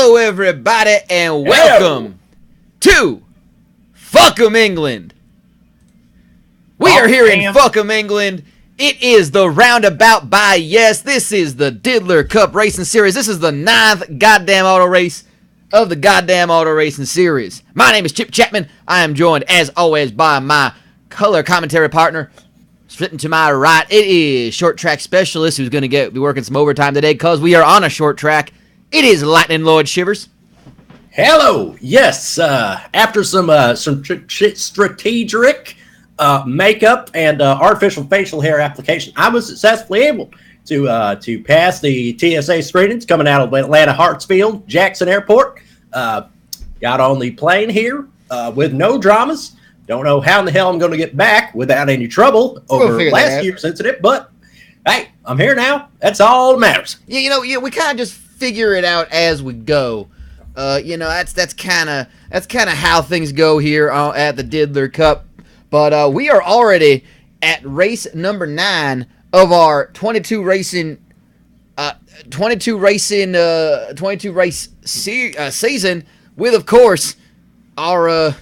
Hello, everybody, and welcome to Fawkham, England. We are here in Fawkham, England. It is the Roundabout by Yes. This is the Diddler Cup Racing Series. This is the 9th goddamn auto race of the goddamn auto racing series. My name is Chip Chapman. I am joined, as always, by my color commentary partner. Sitting to my right, it is short track specialist who's going to be working some overtime today because we are on a short track. It is Lightning Lord Shivers. Hello. Yes. After some strategic makeup and artificial facial hair application, I was successfully able to pass the TSA screenings coming out of Atlanta Hartsfield Jackson Airport. Got on the plane here with no dramas. Don't know how in the hell I'm going to get back without any trouble over last year's incident, but hey, I'm here now. That's all that matters. Yeah, we kind of just figure it out as we go. That's kind of how things go here at the Diddler Cup. But we are already at race number 9 of our 22 race season, with, of course, our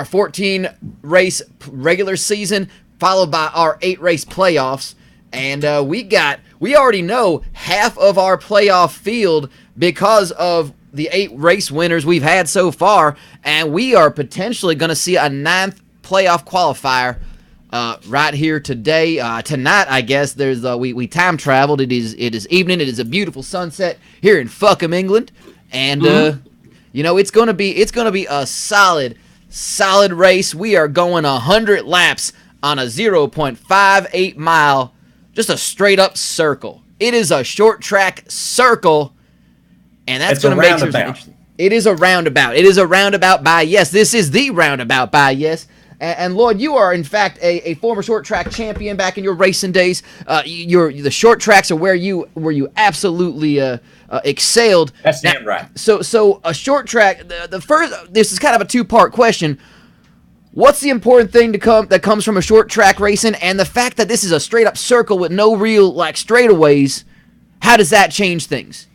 14 race regular season followed by our 8 race playoffs. And we already know half of our playoff field because of the 8 race winners we've had so far, and we are potentially going to see a 9th playoff qualifier right here today. Tonight, I guess. There's we time traveled. It is evening. It is a beautiful sunset here in Fawkham, England, and it's going to be a solid race. We are going 100 laps on a 0.58 mile, just a straight up circle. It is a short track circle, and that's going to make sure it's interesting. It is a roundabout. It is a roundabout by Yes. This is the Roundabout by Yes. And Lloyd, you are in fact a former short track champion back in your racing days. The short tracks are where you absolutely excelled. That's damn right. So a short track. The first, this is kind of a 2-part question. What's the important thing that comes from a short track racing, and the fact that this is a straight up circle with no real straightaways? How does that change things?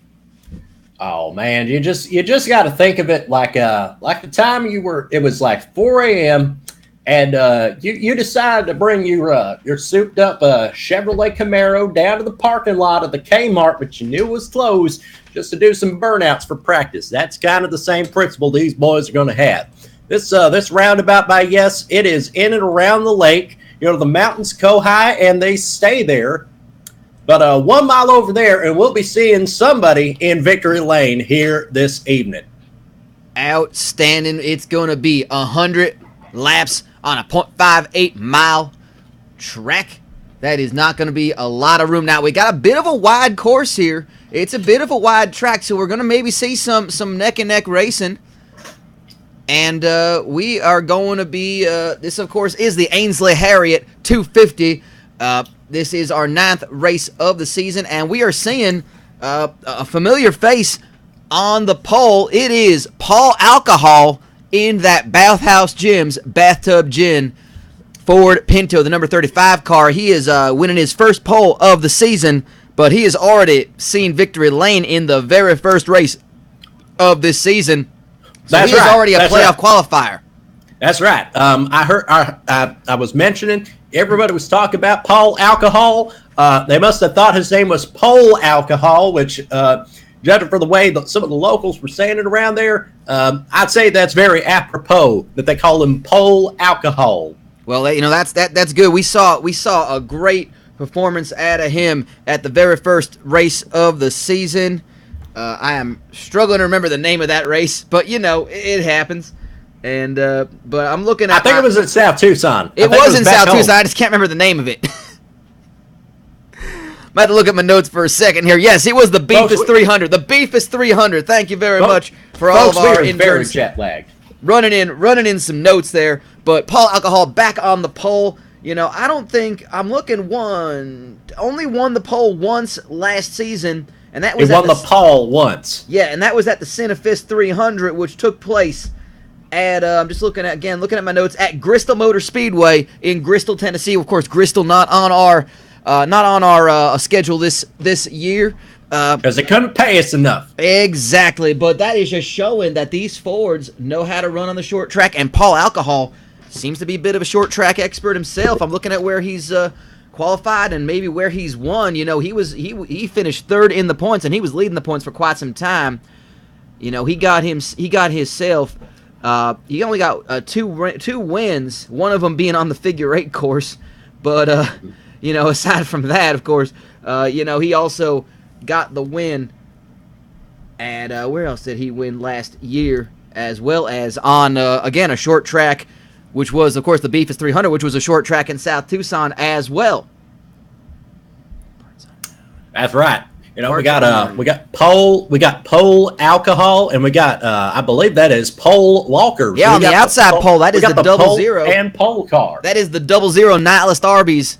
Oh man, you just got to think of it like the time it was like 4 a.m. and you decided to bring your souped up Chevrolet Camaro down to the parking lot of the Kmart, but you knew it was closed, just to do some burnouts for practice. That's kind of the same principle these boys are going to have. This roundabout by Yes, it is in and around the lake. The mountains go high and they stay there. But 1 mile over there, and we'll be seeing somebody in Victory Lane here this evening. Outstanding. It's going to be 100 laps on a 0.58 mile track. That is not going to be a lot of room. Now, we got a bit of a wide course here. It's a bit of a wide track, so we're going to maybe see some neck-and-neck racing. And we are going to be, this, of course, is the Ainsley Harriott 250. This is our 9th race of the season, and we are seeing a familiar face on the pole. It is Paul Alcohol in that Bathhouse Gym's Bathtub Gin Ford Pinto, the number 35 car. He is winning his first pole of the season, but he has already seen Victory Lane in the very first race of this season. So he is already a playoff qualifier. That's right. I heard. I was mentioning. Everybody was talking about Paul Alcohol. They must have thought his name was Pole Alcohol, which, judging for the way that some of the locals were saying it around there, I'd say that's very apropos that they call him Pole Alcohol. Well, that's good. We saw a great performance out of him at the very first race of the season. I am struggling to remember the name of that race, but it happens. And but I'm looking at. I think it was in South Tucson. It was in South Tucson. I just can't remember the name of it. Might have to look at my notes for a second here. Yes, it was the Beefus 300. The Beefus 300. Thank you very much for all of our interns. Very jet lagged. Running in some notes there. But Paul Alcohol back on the pole. I don't think only won the pole once last season, and that was he won the pole once. Yeah, and that was at the Cinefist 300, which took place at I'm just looking at my notes, at Bristol Motor Speedway in Bristol, Tennessee. Of course, Bristol not on our schedule this year, Because they couldn't pay us enough. Exactly, but that is just showing that these Fords know how to run on the short track, and Paul Alcohol seems to be a bit of a short track expert himself. I'm looking at where he's qualified and maybe where he's won. You know, he finished third in the points, and he was leading the points for quite some time. You know, he got himself. He only got two wins, one of them being on the figure 8 course. But you know, aside from that, of course, you know, he also got the win at where else did he win last year, as well as on again a short track, which was of course the Beef is 300, which was a short track in South Tucson as well. That's right. You know, we got Pole Alcohol, and we got I believe that is Pole Walker. Yeah, on the outside pole, that is the double zero and Pole car. That is the double zero Nihilist Arby's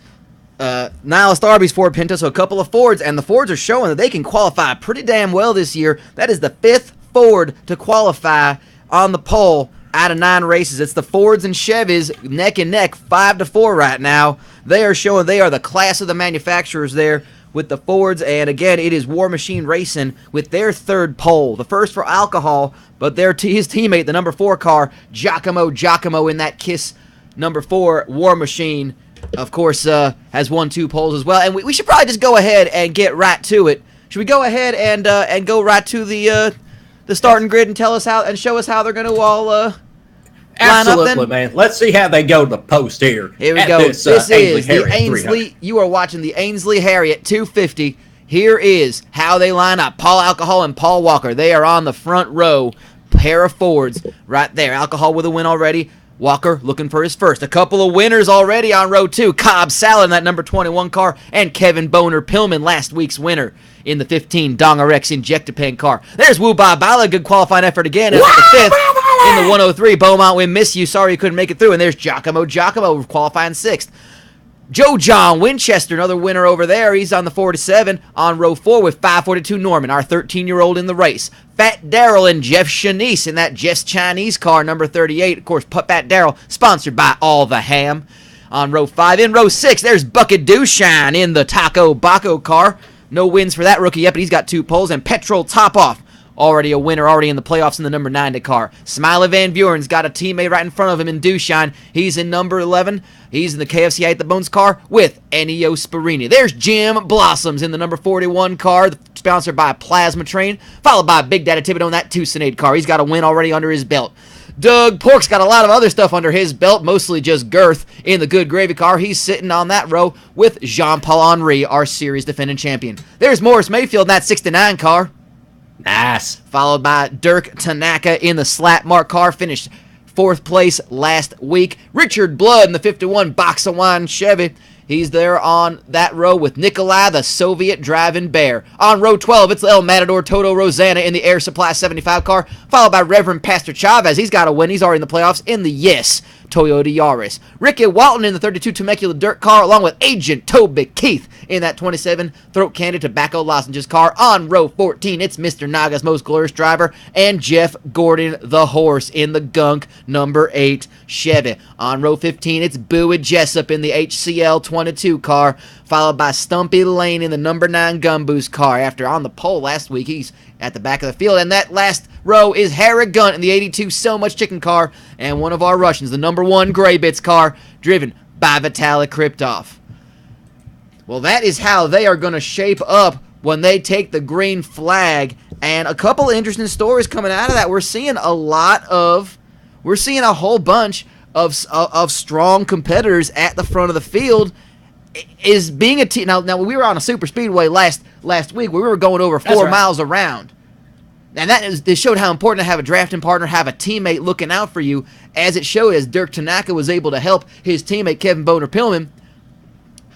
Ford Pinto. So a couple of Fords, and the Fords are showing that they can qualify pretty damn well this year. That is the 5th Ford to qualify on the pole out of 9 races. It's the Fords and Chevys neck and neck, 5-4 right now. They are showing they are the class of the manufacturers there with the Fords, and again, it is War Machine Racing with their 3rd pole. The first for Alcohol, but his teammate, the number 4 car, Giacomo in that KISS number 4 War Machine, of course, has won 2 poles as well. And we should probably just go ahead and get right to it. Should we go ahead and go right to the starting grid and show us how they're going to all line up then? Absolutely, man. Let's see how they go to the post here. Here we go. This is the Ainsley. You are watching the Ainsley Harriott 250. Here is how they line up. Paul Alcohol and Paul Walker. They are on the front row. Pair of Fords right there. Alcohol with a win already. Walker looking for his first. A couple of winners already on row 2. Cobb Salad in that number 21 car, and Kevin Boner Pillman, last week's winner in the 15 Dongarex Injectapen car. There's Wu Ba Bala, good qualifying effort again. That's the 5th in the 103. Beaumont, we miss you. Sorry you couldn't make it through. And there's Giacomo qualifying 6th. Joe John Winchester, another winner over there. He's on the 47 on row 4 with 542 Norman, our 13-year-old in the race. Fat Darrell and Jeff Shanice in that Jeff's Chinese car, number 38. Of course, Fat Darrell, sponsored by All the Ham. On row 5. In row 6, there's Bucket Dooshine in the Taco Baco car. No wins for that rookie yet, but he's got 2 poles. And Petrol Topoff, already a winner, already in the playoffs in the number 9 car. Smiley Van Buren's got a teammate right in front of him in Dooshine. He's in number 11. He's in the KFC Ate the Bones car with Ennio Sparini. There's Jim Blossoms in the number 41 car, sponsored by Plasma Train, followed by Big Daddy Thibodeau in that Tucson car. He's got a win already under his belt. Doug Pork's got a lot of other stuff under his belt, mostly just girth in the Good Gravy car. He's sitting on that row with Jean-Paul Henry, our series defending champion. There's Morris Mayfield in that 69 car. Nice. Followed by Dirk Tanaka in the Slap Mark car, finished 4th place last week. Richard Blood in the 51 Box of Wine Chevy. He's there on that row with Nikolai, the Soviet driving bear. On row 12, it's El Matador Toto Rosanna in the Air Supply 75 car, followed by Reverend Pastor Chavez. He's got a win. He's already in the playoffs in the Yes Toyota Yaris. Ricky Walton in the 32 Temecula Dirt car, along with Agent Toby Keith in that 27 Throat Candy Tobacco Lozenges car. On row 14, it's Mr. Naga's most glorious driver, and Jeff Gordon the horse in the Gunk number 8 Chevy. On row 15, it's Bowie Jessup in the HCL 22 car, followed by Stumpy Lane in the number 9 Gumboost car. After on the pole last week, he's at the back of the field. And that last row is Harry Gunt in the 82 So Much Chicken car, and one of our Russians, the number 1 Gray Bits car, driven by Vitaly Kriptov. Well, that is how they are going to shape up when they take the green flag. And a couple of interesting stories coming out of that. We're seeing a whole bunch of strong competitors at the front of the field. Is being a team now we were on a super speedway last week. We were going over 4 miles around, and it showed how important to have a drafting partner, have a teammate looking out for you. As it showed, as Dirk Tanaka was able to help his teammate Kevin Boner Pillman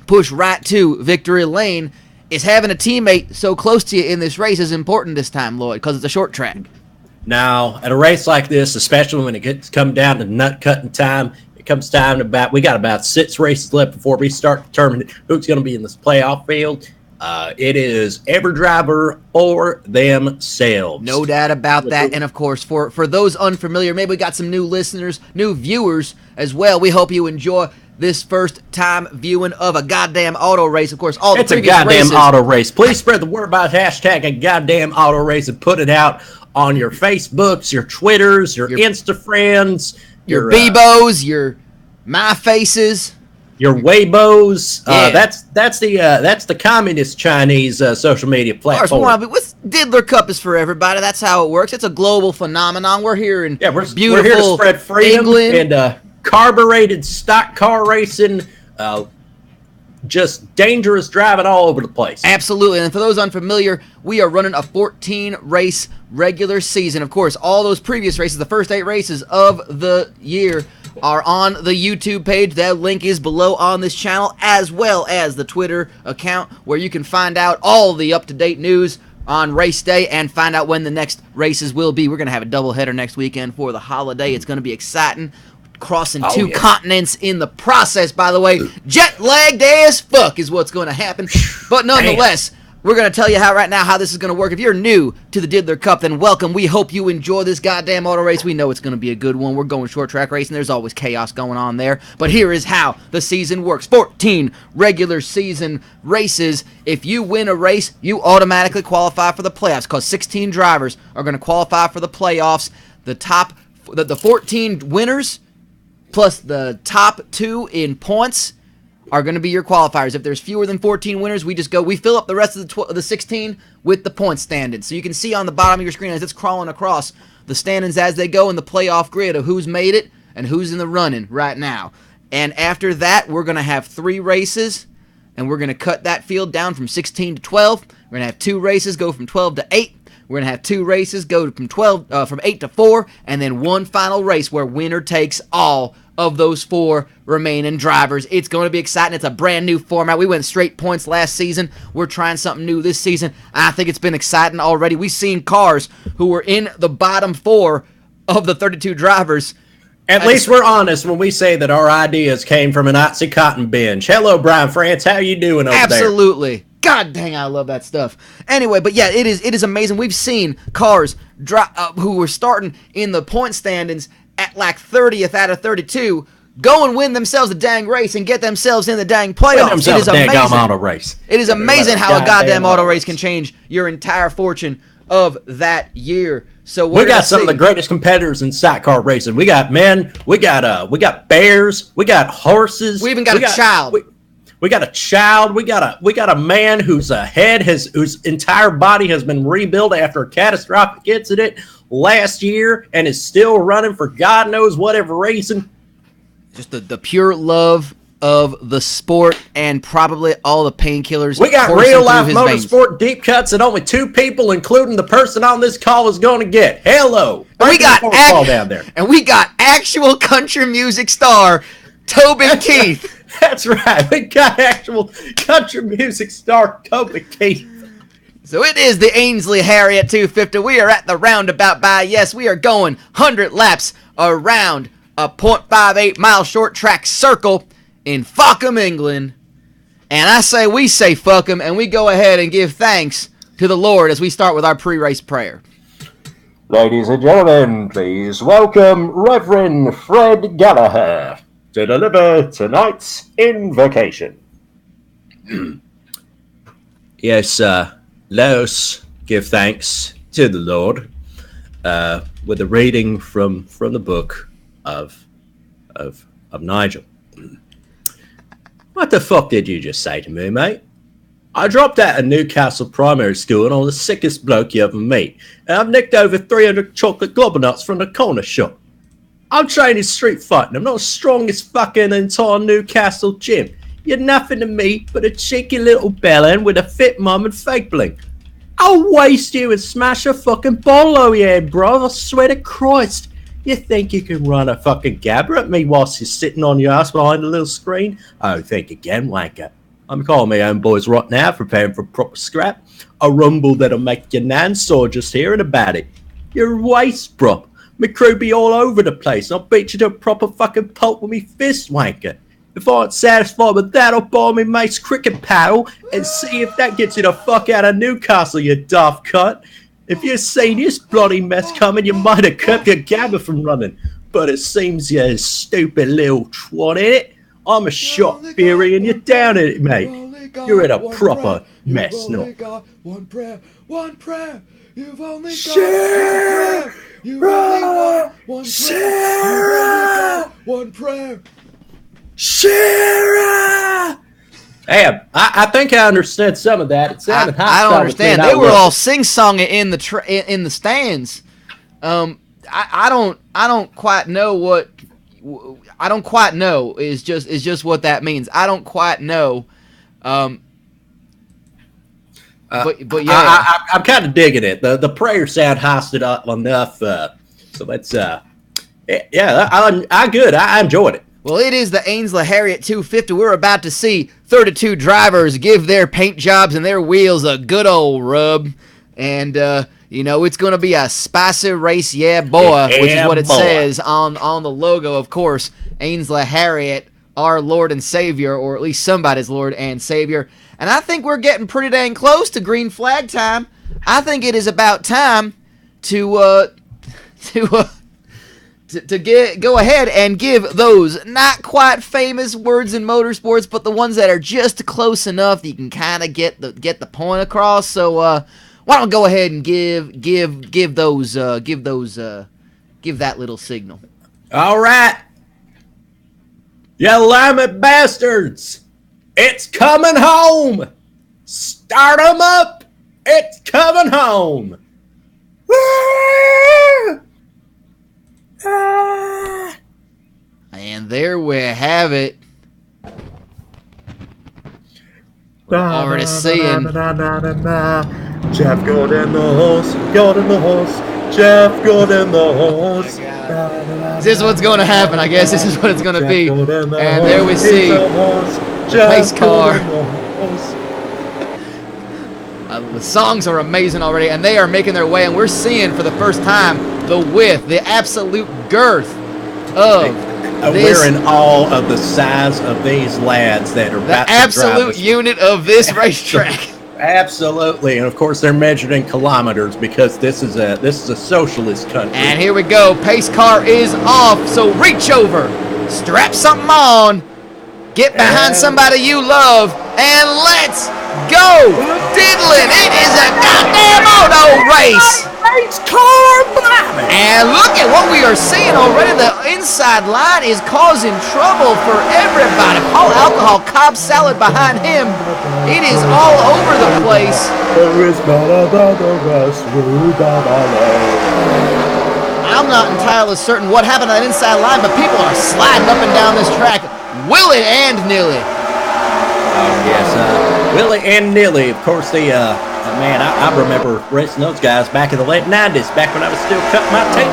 push right to victory lane. Is having a teammate so close to you in this race is important this time, Lloyd, because it's a short track. Now, at a race like this, especially when it come down to nut cutting time, comes time to we got about 6 races left before we start determining who's going to be in this playoff field. It is every driver or themselves. No doubt about that. And of course, for those unfamiliar, maybe we got some new listeners, new viewers as well. We hope you enjoy this first time viewing of a goddamn auto race. Of course, all the previous races. It's a goddamn auto race. Please spread the word about hashtag a goddamn auto race and put it out on your Facebooks, your Twitters, your Insta friends, your Bebos, your My Faces. Your Weibos, that's the communist Chinese social media platform. Diddler Cup is for everybody. That's how it works. It's a global phenomenon. We're here in beautiful we're here to spread freedom England. And carbureted stock car racing, just dangerous driving all over the place. Absolutely. And for those unfamiliar, we are running a 14-race regular season. Of course, all those previous races, the first 8 races of the year, are on the YouTube page. That link is below on this channel, as well as the Twitter account, where you can find out all the up-to-date news on race day and find out when the next races will be. We're going to have a doubleheader next weekend for the holiday. It's going to be exciting. Crossing 2 continents in the process, by the way. Jet-lagged as fuck is what's going to happen. But nonetheless, we're going to tell you how this is going to work. If you're new to the Diddler Cup, then welcome. We hope you enjoy this goddamn auto race. We know it's going to be a good one. We're going short track racing. There's always chaos going on there. But here is how the season works. 14 regular season races. If you win a race, you automatically qualify for the playoffs, because 16 drivers are going to qualify for the playoffs. The 14 winners plus the top 2 in points are going to be your qualifiers. If there's fewer than 14 winners, we fill up the rest of the 16 with the point standings. So you can see on the bottom of your screen as it's crawling across the standings as they go in the playoff grid of who's made it and who's in the running right now. And after that, we're going to have 3 races, and we're going to cut that field down from 16 to 12. We're going to have 2 races go from 12 to 8. We're going to have 2 races go from 8 to 4, and then 1 final race where winner takes all of those 4 remaining drivers. It's going to be exciting. It's a brand new format. We went straight points last season. We're trying something new this season. I think it's been exciting already. We've seen cars who were in the bottom 4 of the 32 drivers. At least we're honest when we say that our ideas came from an Oxycontin binge. Hello, Brian France. How you doing over there? Absolutely. God dang, I love that stuff. Anyway, but yeah, it is amazing. We've seen cars who were starting in the point standings at like 30th out of 32 go and win themselves a dang race and get themselves in the dang playoffs. It is amazing. Auto race. It is amazing how a goddamn auto race can change your entire fortune of that year. So we got some of the greatest competitors in sidecar racing. We got men, we got bears, we got horses. We even got a child. We got a child. We got a man whose entire body has been rebuilt after a catastrophic incident last year and is still running for God knows whatever reason. Just the pure love of the sport and probably all the painkillers. We got real life motorsport deep cuts that only 2 people, including the person on this call, is going to get. Hello. And we got down there. And we got actual country music star Tobin Keith. That's right. We got actual country music star Tobin Keith. So it is the Ainsley Harriott 250. We are at the Roundabout we are going 100 laps around a 0.58 mile short track circle in Fawkham, England. And we say fuck 'em, and we go ahead and give thanks to the Lord as we start with our pre-race prayer. Ladies and gentlemen, please welcome Reverend Fred Gallagher to deliver tonight's invocation. Yes, let us give thanks to the Lord with a reading from the book of Nigel. What the fuck did you just say to me, mate? I dropped out of Newcastle Primary School and I'm the sickest bloke you ever meet, and I've nicked over 300 chocolate globber nuts from the corner shop. I'm training street fighting. I'm not as strong as fucking entire Newcastle gym. You're nothing to me but a cheeky little bellend with a fit mum and fake bling. I'll waste you and smash a fucking bottle over your head, bro. I swear to Christ. You think you can run a fucking gabber at me whilst you're sitting on your ass behind a little screen? Oh, think again, wanker. I'm calling my own boys right now, preparing for a proper scrap. A rumble that'll make your nan sore just hearing about it. You're a waste, bro. My crew be all over the place. I'll beat you to a proper fucking pulp with me fist, wanker. If I ain't satisfied with that, I'll buy me mate's cricket paddle and see if that gets you the fuck out of Newcastle, you daft cunt. If you'd seen this bloody mess coming, you might have kept your gabber from running. But it seems you're a stupid little twat in it. I'm a shot fury and you're down in it, mate. You're in a proper mess now. One prayer. You've only got Sarah! You've only one prayer. One prayer. Sarah! Damn, I think I understood some of that. It sounded I don't understand. They were all sing-songing in the stands. I don't quite know what. I don't quite know. Is just what that means. I don't quite know. But yeah, I'm kind of digging it. The prayer sound hosted up enough. So that's yeah. I good. I enjoyed it. Well, it is the Ainsley Harriott 250. We're about to see 32 drivers give their paint jobs and their wheels a good old rub. And, it's going to be a spicy race, yeah, boy, which is what it says on the logo, of course. Ainsley Harriott, our Lord and Savior, or at least somebody's Lord and Savior. And I think we're getting pretty dang close to green flag time. I think it is about time to go ahead and give those not quite famous words in motorsports, but the ones that are just close enough that you can kind of get the point across. So why don't we go ahead and give that little signal. All right, you limy bastards, it's coming home. Start 'em up. It's coming home. Woo! And there we have it. We're already seeing Jeff Gordon the horse, Jeff Gordon the horse. This is what's going to happen, I guess. This is what it's going to be. And there we see the pace car. The songs are amazing already, and they are making their way, and we're seeing for the first time the width, the absolute girth of this. We're in awe of the size of these lads that are about the to absolute drive unit of this racetrack. Absolutely, and of course they're measured in kilometers because this is a socialist country. And here we go. Pace car is off, so reach over, strap something on, get behind somebody you love, and let's go diddling. It is a goddamn auto race. Race car bombing. And look at what we are seeing already. The inside line is causing trouble for everybody. Paul Alcohol, Cobb Salad behind him. It is all over the place. I'm not entirely certain what happened on that inside line, but people are sliding up and down this track, willy and nilly. Oh, yes. Willie and Nilly, of course, man, I remember racing those guys back in the late 90s, back when I was still cutting my tape.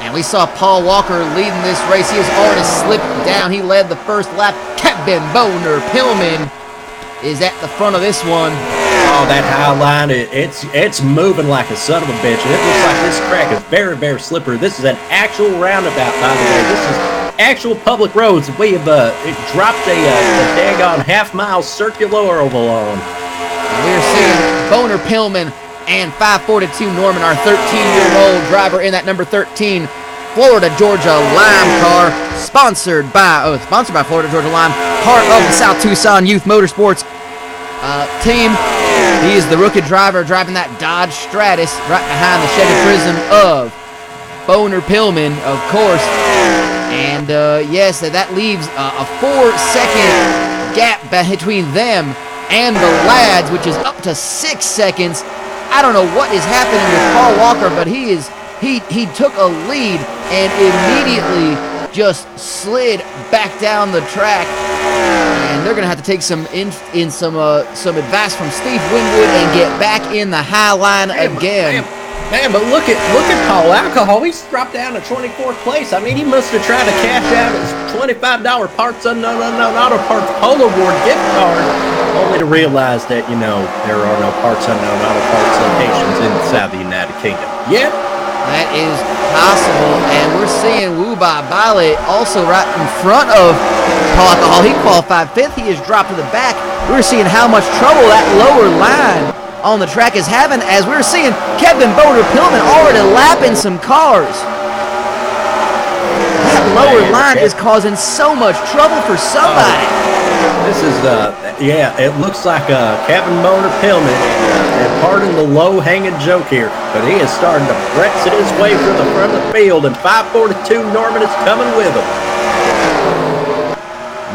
And we saw Paul Walker leading this race. He has already slipped down. He led the first lap. Captain Boner Pillman is at the front of this one. Oh, that high line, it's moving like a son of a bitch. And it looks like this track is very, very slippery. This is an actual roundabout, by the way. This is actual public roads. We have dropped a daggone half-mile circular oval on. We're seeing Boner Pillman and 542 Norman, our 13-year-old driver in that number 13 Florida Georgia Lime car, sponsored by Florida Georgia Lime, part of the South Tucson Youth Motorsports team. He is the rookie driver driving that Dodge Stratus right behind the Chevy Prism of Boner Pillman, of course. And yes, that leaves a 4-second gap between them and the lads, which is up to 6 seconds. I don't know what is happening with Paul Walker, but he took a lead and immediately just slid back down the track. And they're gonna have to take some advice from Steve Winwood and get back in the high line again. Man, but look at Paul Alcohol. He's dropped down to 24th place. I mean, he must have tried to cash out his $25 Parts Unknown Auto Parts Polo Board gift card, only to realize that, there are no Parts Unknown Auto Parts locations inside the United Kingdom. Yep. That is possible, and we're seeing Wubai Bale also right in front of Paul Alcohol. He qualified 5th. He is dropped to the back. We're seeing how much trouble that lower line on the track is having, as we're seeing Kevin Boner-Pillman already lapping some cars. That lower line is causing so much trouble for somebody. This is, yeah, it looks like Kevin Boner-Pillman, and pardon the low-hanging joke here, but he is starting to Brexit his way from the front of the field, and 542 Norman is coming with him.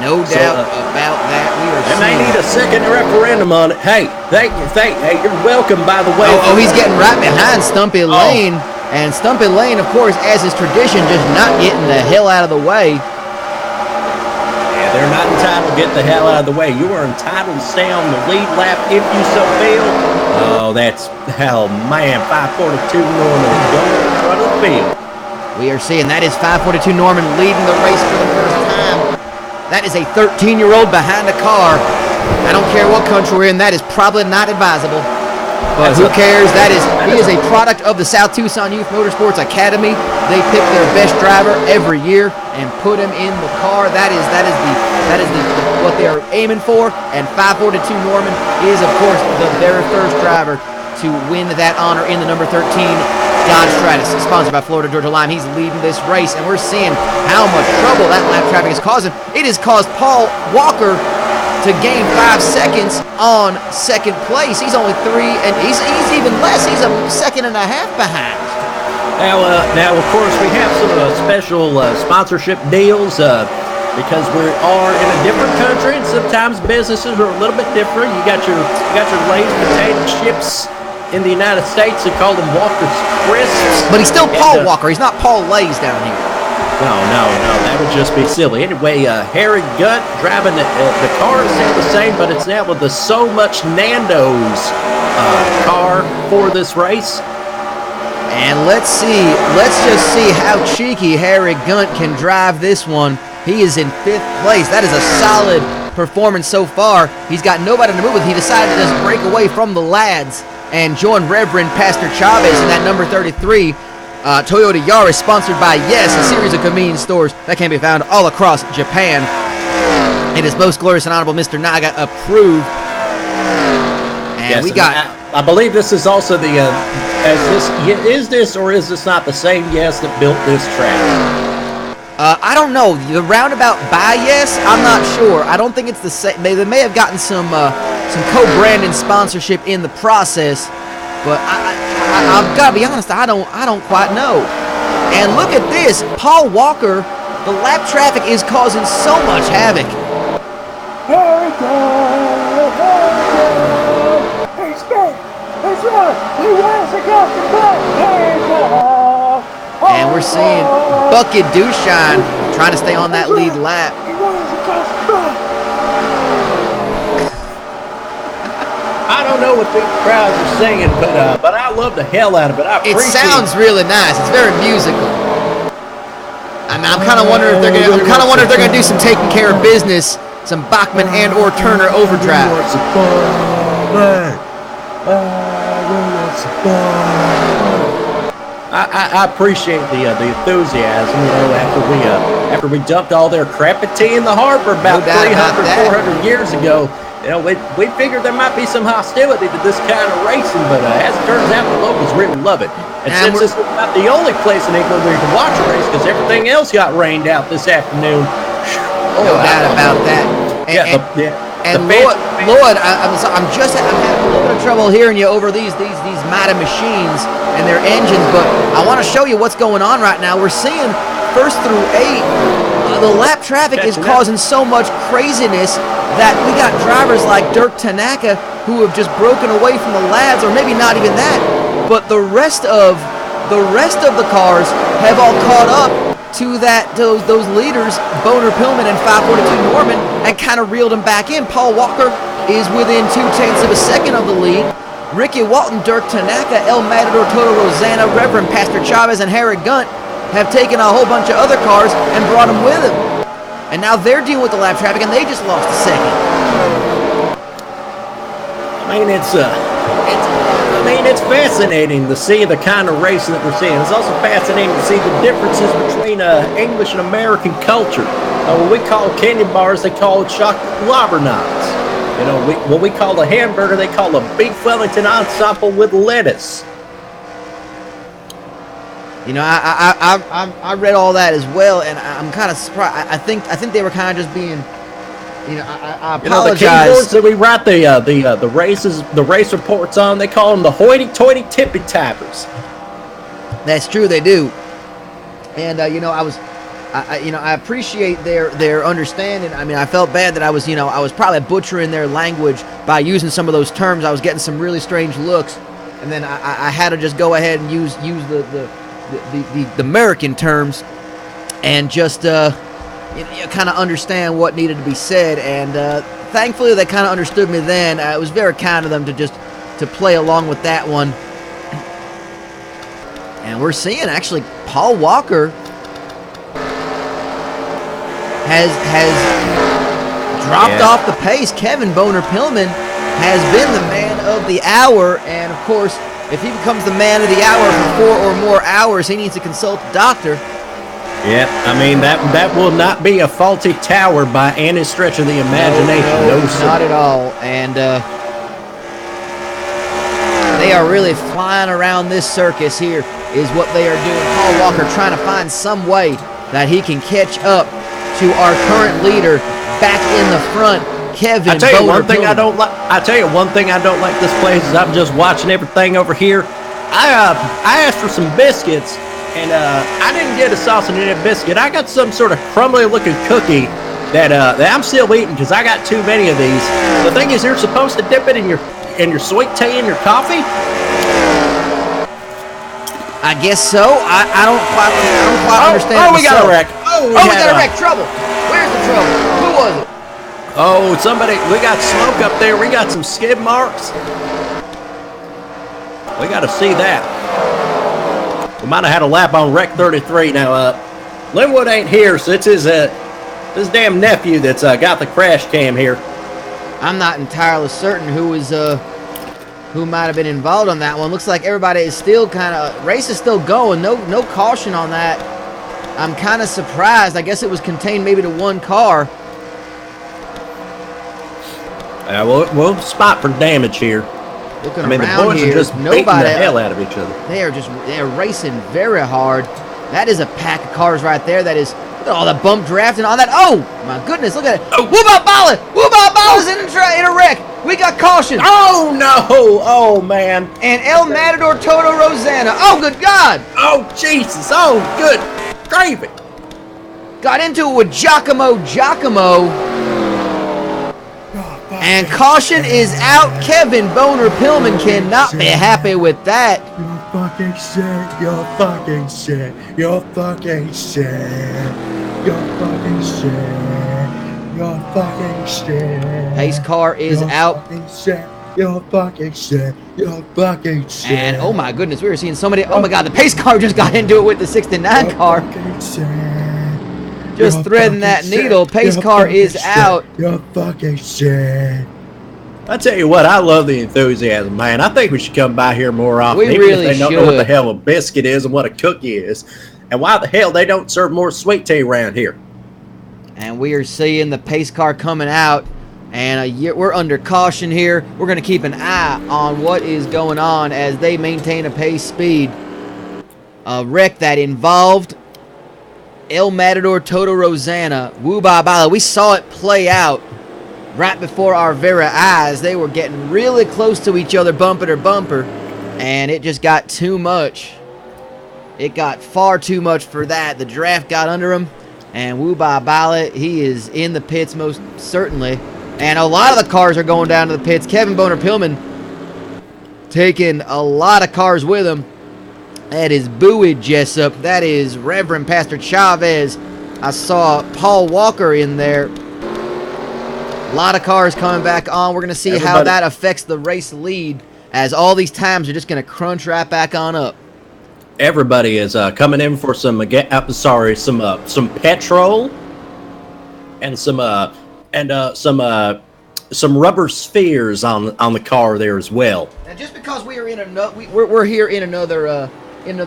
No doubt about that. And they need a second referendum on it. Hey, hey, you're welcome, by the way. Oh, he's getting right behind Stumpy Lane. And Stumpy Lane, of course, as is tradition, just not getting the hell out of the way. Yeah, they're not entitled to get the hell out of the way. You are entitled to stay on the lead lap if you so feel. Oh, man, 542 Norman is going in front of the field. We are seeing that is 542 Norman leading the race for the first time. That is a 13-year-old behind a car. I don't care what country we're in, that is probably not advisable. But who cares? He is a product of the South Tucson Youth Motorsports Academy. They pick their best driver every year and put him in the car. That is what they are aiming for. And 542 Norman is, of course, the very first driver to win that honor in the number 13 Dodge Stratus, sponsored by Florida Georgia Lime. He's leading this race, and we're seeing how much trouble that lap traffic is causing. It has caused Paul Walker to gain 5 seconds on second place. He's only 3, and he's even less. He's a second and a half behind. Now, of course, we have some special sponsorship deals because we are in a different country, and sometimes businesses are a little bit different. You got your Lay's potato chips in the United States. They call them Walker's Crisps. But he's still Paul Walker. He's not Paul Lays down here. No, that would just be silly. Anyway, Harry Gunt driving the car is still the same, but it's now with the So Much Nando's car for this race. And let's just see how cheeky Harry Gunt can drive this one. He is in 5th place. That is a solid performance so far. He's got nobody to move with. He decided to just break away from the lads and join Reverend Pastor Chavez in that number 33 Toyota Yaris, sponsored by Yes, a series of convenience stores that can be found all across Japan. It is Most Glorious and Honorable Mr. Naga approved. And yes, I believe this is also the is this or is this not the same Yes that built this track? I don't know. The Roundabout by Yes, I'm not sure. I don't think it's the same. They may have gotten some co-branding sponsorship in the process, but I've got to be honest, I don't quite know. And look at this, Paul Walker. The lap traffic is causing so much havoc. And we're seeing Bucket Dushine trying to stay on that lead lap. I don't know what these crowds are singing, but I love the hell out of it. It sounds really nice. It's very musical. I'm kind of wondering if they're gonna do some taking care of business, some Bachman and or Turner overdrive. I appreciate the enthusiasm. You know, after we dumped all their crappy tea in the harbor about 400 years ago. You know, we figured there might be some hostility to this kind of racing, but as it turns out, the locals really love it. And since this is not the only place in England where you can watch a race, because everything else got rained out this afternoon. No doubt about that. And Lloyd, I'm having a little bit of trouble hearing you over these mighty machines and their engines, but I want to show you what's going on right now. We're seeing 1st through 8. The lap traffic is causing so much craziness that we got drivers like Dirk Tanaka who have just broken away from the lads, or maybe not even that, but the rest of the cars have all caught up to those leaders, Boner-Pillman and 542 Norman, and kind of reeled them back in. Paul Walker is within 0.2 of a second of the lead. Ricky Walton, Dirk Tanaka, El Matador, Toto Rosanna, Reverend Pastor Chavez, and Harry Gunt have taken a whole bunch of other cars and brought them with them. And now they're dealing with the lap traffic, and they just lost a second. I mean, it's I mean, it's fascinating to see the kind of racing that we're seeing. It's also fascinating to see the differences between English and American culture. What we call candy bars, they call chocolate lobberknots. You know, what we call a hamburger, they call a beef Wellington ensemble with lettuce. You know, I read all that as well, and I'm kind of surprised. I think they were kind of just being, you know, I apologize. You know, the keyboards that we write the race reports on, they call them the hoity-toity tippy-tappers. That's true, they do. And you know, I appreciate their understanding. I mean, I felt bad that I was probably butchering their language by using some of those terms. I was getting some really strange looks, and then I had to just go ahead and use the American terms and just kind of understand what needed to be said. And thankfully, they kind of understood me then. It was very kind of them to play along with that one. And we're seeing actually Paul Walker has dropped off the pace. Kevin Boner Pillman has been the man of the hour, and of course, if he becomes the man of the hour for 4 or more hours, he needs to consult a doctor. Yeah, I mean, that will not be a faulty tower by any stretch of the imagination. No, sir. Not at all. And they are really flying around this circus here is what they are doing. Paul Walker trying to find some way that he can catch up to our current leader back in the front, Kevin. I tell you one thing I don't like this place is I'm just watching everything over here. I asked for some biscuits, and I didn't get a sausage and a biscuit. I got some sort of crumbly looking cookie that I'm still eating because I got too many of these. The thing is, you're supposed to dip it in your sweet tea and your coffee. I guess so. I don't quite understand. Oh, we got a wreck. We got a wreck. Trouble. Where's the trouble? Who was it? Oh, somebody. We got smoke up there. We got some skid marks. We got to see that. We might have had a lap on wreck 33. Now, Linwood ain't here, so it's his damn nephew that's got the crash cam here. I'm not entirely certain who might have been involved on that one. Looks like everybody is still race is still going. No caution on that. I'm kind of surprised. I guess it was contained maybe to one car. We'll spot for damage here. Looking the around boys here, are just beating the hell out of each other. They're racing very hard. That is a pack of cars right there. That is, look at all the bump drafting on that. Oh my goodness, look at it. Oh. Whoop-Out Ballot! Whoop-Out Ballot's in a wreck. We got caution. Oh no! Oh man! And El Matador Toto Rosanna. Oh good God! Oh Jesus! Oh good gravy! Got into it with Giacomo. And caution is out. Kevin Boner Pillman cannot be happy with that. You're fucking shit. You're fucking shit. You're fucking shit. You're fucking shit. You're fucking shit. Pace car is out. Fucking shit. You're fucking shit. You're fucking shit. And oh my goodness, we were seeing somebody. Oh my God, the pace car just got into it with the 69 car. Fucking shit. Just You're threading that shit. needle. Pace You're car is shit. out. You're fucking shit. I tell you what, I love the enthusiasm, man. I think we should come by here more often. We even really if they don't know what the should. hell a biscuit is and what a cookie is, and why the hell they don't serve more sweet tea around here. And we are seeing the pace car coming out. And we're under caution here. We're going to keep an eye on what is going on as they maintain a pace speed. A wreck that involved El Matador Toto Rosanna. Woo-Ba-Ba. We saw it play out right before our very eyes. They were getting really close to each other, bumper to bumper. And it just got too much. It got far too much for that. The draft got under him. And Woo-Ba-Ba, he is in the pits most certainly. And a lot of the cars are going down to the pits. Kevin Boner Pillman taking a lot of cars with him. That is Bowie Jessup. That is Reverend Pastor Chavez. I saw Paul Walker in there. A lot of cars coming back on. We're going to see how that affects the race lead as all these times are just going to crunch right back on up. Everybody is coming in for some petrol and some some rubber spheres on the car there as well. Now, just because we are in we're here in another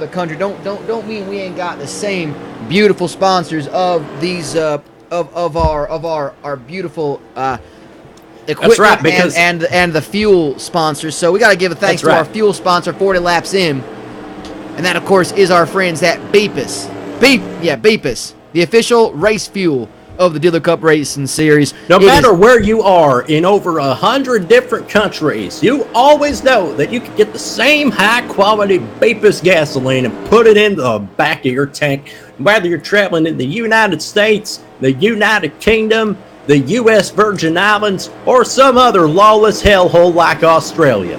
country, don't mean we ain't got the same beautiful sponsors of these of our beautiful equipment. That's right, because and the fuel sponsors. So we got to give a thanks to our fuel sponsor, 40 Laps In, and that of course is our friends at Beepus. Beepus, the official race fuel of the Diddler Cup Racing Series. No matter where you are in over 100 different countries, you always know that you can get the same high-quality Beepus gasoline and put it in the back of your tank, whether you're traveling in the United States, the United Kingdom, the U.S. Virgin Islands, or some other lawless hellhole like Australia.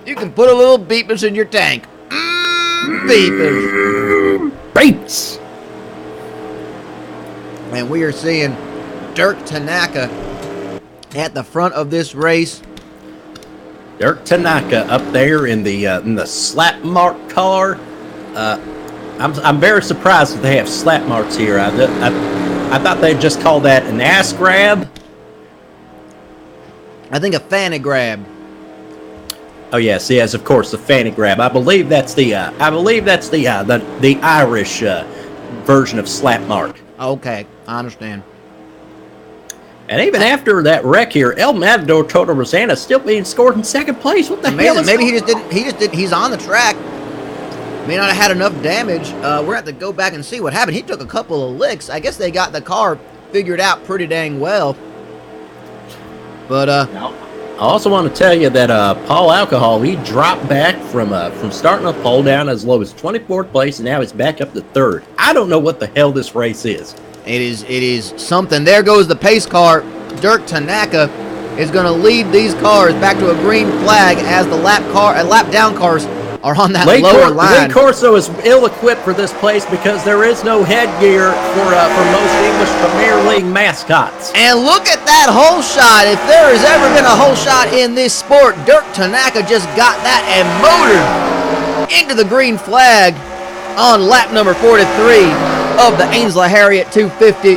You can put a little Beepus in your tank. Beepus. Beeps. And we are seeing Dirk Tanaka at the front of this race. Dirk Tanaka up there in the slap mark car. I'm very surprised that they have slap marks here. I thought they'd just call that an ass grab. I think a fanny grab. Oh yes, of course, the fanny grab. I believe that's the Irish version of slap mark. Okay, I understand. And even after that wreck here, El Matador Toto Rosanna still being scored in second place. What the hell? Maybe he just didn't. He's on the track. May not have had enough damage. We're going to have to go back and see what happened. He took a couple of licks. I guess they got the car figured out pretty dang well. But I also want to tell you that Paul Alcohol, he dropped back from starting a pole down as low as 24th place, and now he's back up to 3rd. I don't know what the hell this race is. It is something. There goes the pace car. Dirk Tanaka is going to lead these cars back to a green flag as the lap down cars are on that lower line. Lee Corso is ill-equipped for this place because there is no headgear for most English Premier League mascots. And look at that hole shot. If there has ever been a hole shot in this sport, Dirk Tanaka just got that and motored into the green flag on lap number 43 of the Ainsley Harriott 250.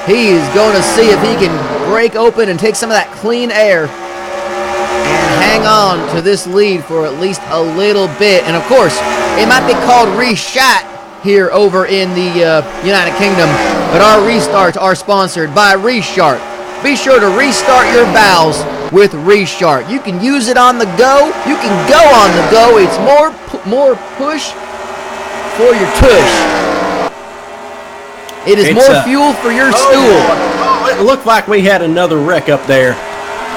He is going to see if he can break open and take some of that clean air and hang on to this lead for at least a little bit. And of course, it might be called reshot here over in the United Kingdom, but our restarts are sponsored by Restart. Be sure to restart your valves with Restart. You can use it on the go. You can go on the go. It's more push for your tush. It is more fuel for your stool. It looked like we had another wreck up there.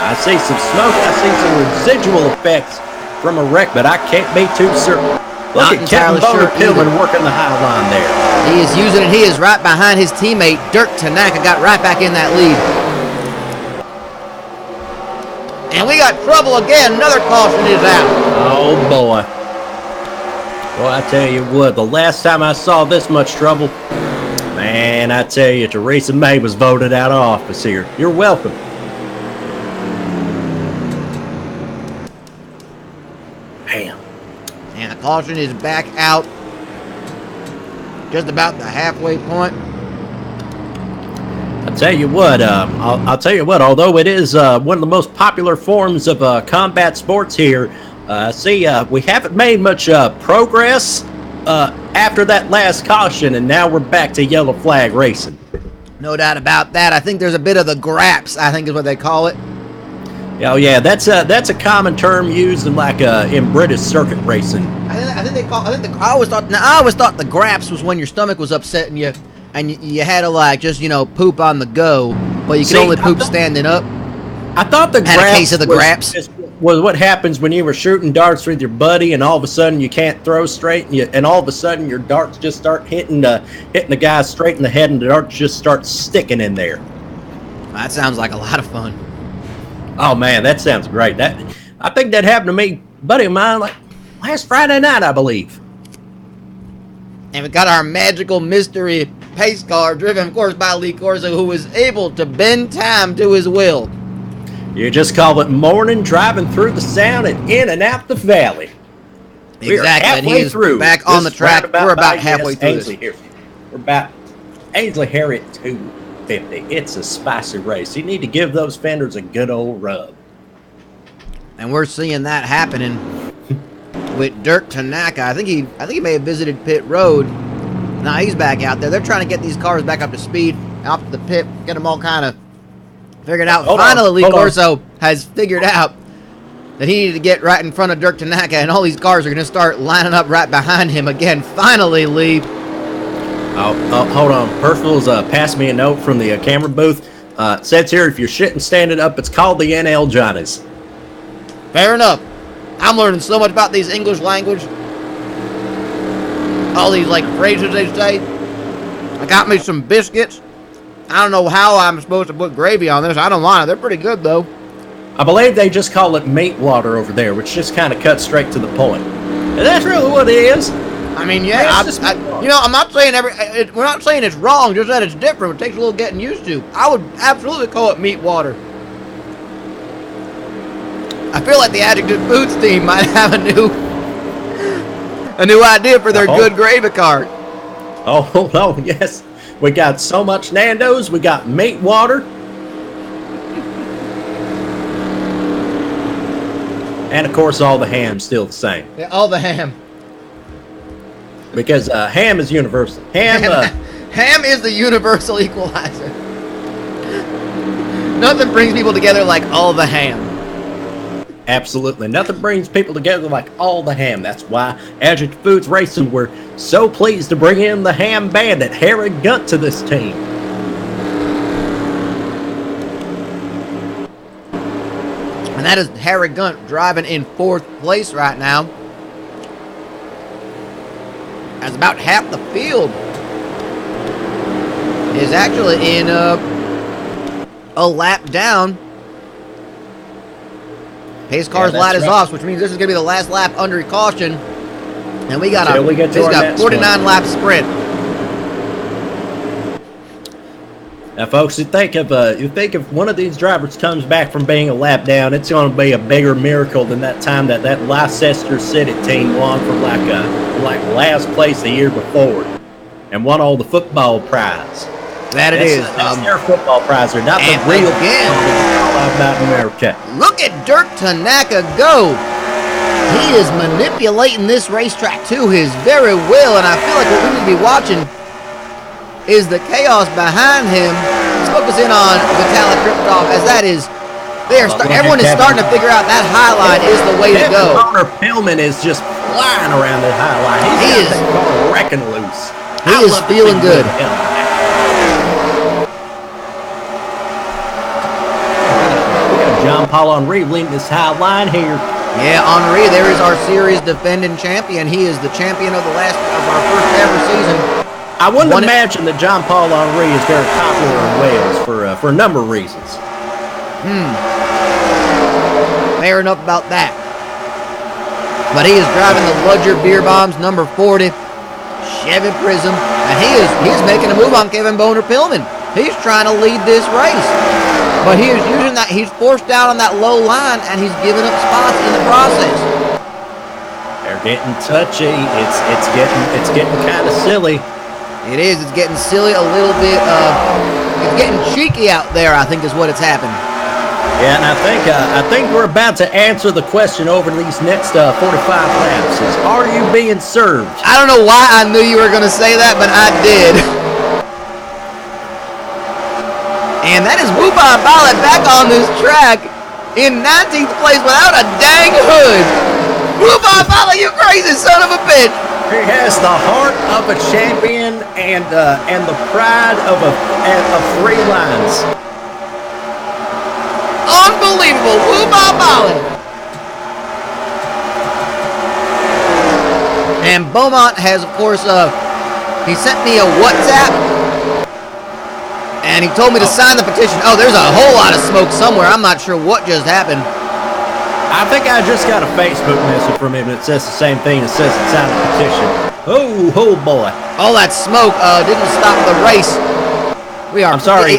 I see some smoke. I see some residual effects from a wreck, but I can't be too certain. Look at Captain Boner Pillman working the high line there. He is using it. He is right behind his teammate. Dirk Tanaka got right back in that lead. And we got trouble again. Another caution is out. Oh, boy. Well, I tell you what, the last time I saw this much trouble, man, I tell you, Theresa May was voted out of office here. You're welcome. Bam. And the caution is back out. Just about the halfway point. I'll tell you what, although it is one of the most popular forms of combat sports here, we haven't made much progress after that last caution, and now we're back to yellow flag racing. No doubt about that. I think there's a bit of the graps, I think is what they call it. Oh yeah, that's a common term used in British circuit racing. I always thought the graps was when your stomach was upset and you had to poop on the go, but you can only poop standing up. I thought the had a case of the graps was what happens when you were shooting darts with your buddy, and all of a sudden you can't throw straight, and all of a sudden your darts just start hitting the guy straight in the head, and the darts just start sticking in there. That sounds like a lot of fun. Oh man, that sounds great. I think that happened to me, buddy of mine, like last Friday night, I believe. And we got our magical mystery pace car, driven, of course, by Lee Corso, who was able to bend time to his will. You just call it morning, driving through the sound and in and out the valley. Exactly, and he is back on the track. We're about halfway through this. Here. We're about Ainsley Harriott 250. It's a spicy race. You need to give those fenders a good old rub. And we're seeing that happening with Dirk Tanaka. I think he may have visited pit road. Now he's back out there. They're trying to get these cars back up to speed, out to the pit, get them all kind of figured out. Finally, Lee Corso has figured out that he needed to get right in front of Dirk Tanaka, and all these cars are going to start lining up right behind him again. Finally, Lee. Oh, hold on. Personals passed me a note from the camera booth. It says here, if you're shitting standing up, it's called the NL Johnnies. Fair enough. I'm learning so much about these English language. All these, like, phrases they say. I got me some biscuits. I don't know how I'm supposed to put gravy on this. I don't want it. They're pretty good, though. I believe they just call it meat water over there, which just kind of cuts straight to the point. And that's really what it is. I mean, yeah, I'm not saying we're not saying it's wrong, just that it's different. It takes a little getting used to. I would absolutely call it meat water. I feel like the Adjective Foods team might have a new idea for their good gravy cart. Oh, no, yes. We got so much Nando's. We got meat water. And, of course, all the ham's still the same. Yeah, all the ham. Because ham is universal. Ham is the universal equalizer. Nothing brings people together like all the ham. Absolutely. Nothing brings people together like all the ham. That's why Adjective Foods Racing were so pleased to bring in the ham bandit, Harry Gunt, to this team. And that is Harry Gunt driving in 4th place right now. As about half the field is actually in a lap down. Pace car's light is off, which means this is going to be the last lap under caution. And we got a 49 lap sprint. Now, folks, you think if one of these drivers comes back from being a lap down, it's going to be a bigger miracle than that time that Leicester City team won for like last place the year before and won all the football prize. That's their football prize. They're not the real about America. Look at Dirk Tanaka go. He is manipulating this racetrack to his very will, and I feel like what we need to be watching is the chaos behind him. Let's focus in on Vitaly Kriptov, as that is, everyone is starting to figure out that high line is the way to go. Connor Pillman is just flying around that high line. He is wrecking loose. He is feeling good. John Paul Henry leading this high line here. Yeah, Henry, there is our series defending champion. He is the champion of our first ever season. I wouldn't imagine that John Paul Henry is very popular in Wales for a number of reasons. Fair enough about that. But he is driving the Ludger Beer Bombs number 40 Chevy Prism, and he's making a move on Kevin Boner Pillman. He's trying to lead this race. But he is using that, he's forced down on that low line, and he's giving up spots in the process. They're getting touchy. It's getting kind of silly. It is. It's getting silly a little bit. It's getting cheeky out there, I think, is what it's happened. Yeah, and I think we're about to answer the question over these next 45 laps. Are you being served? I don't know why I knew you were going to say that, but I did. And that is Wupa Ballot back on this track in 19th place without a dang hood. Wupa Ballot, you crazy son of a bitch. He has the heart of a champion and the pride of three lines. Unbelievable, Wupa Ballot. And Beaumont has, of course, he sent me a WhatsApp. And he told me to sign the petition. Oh, there's a whole lot of smoke somewhere. I'm not sure what just happened. I think I just got a Facebook message from him that says the same thing. It says to sign the petition. Oh boy. All that smoke didn't stop the race. I'm sorry.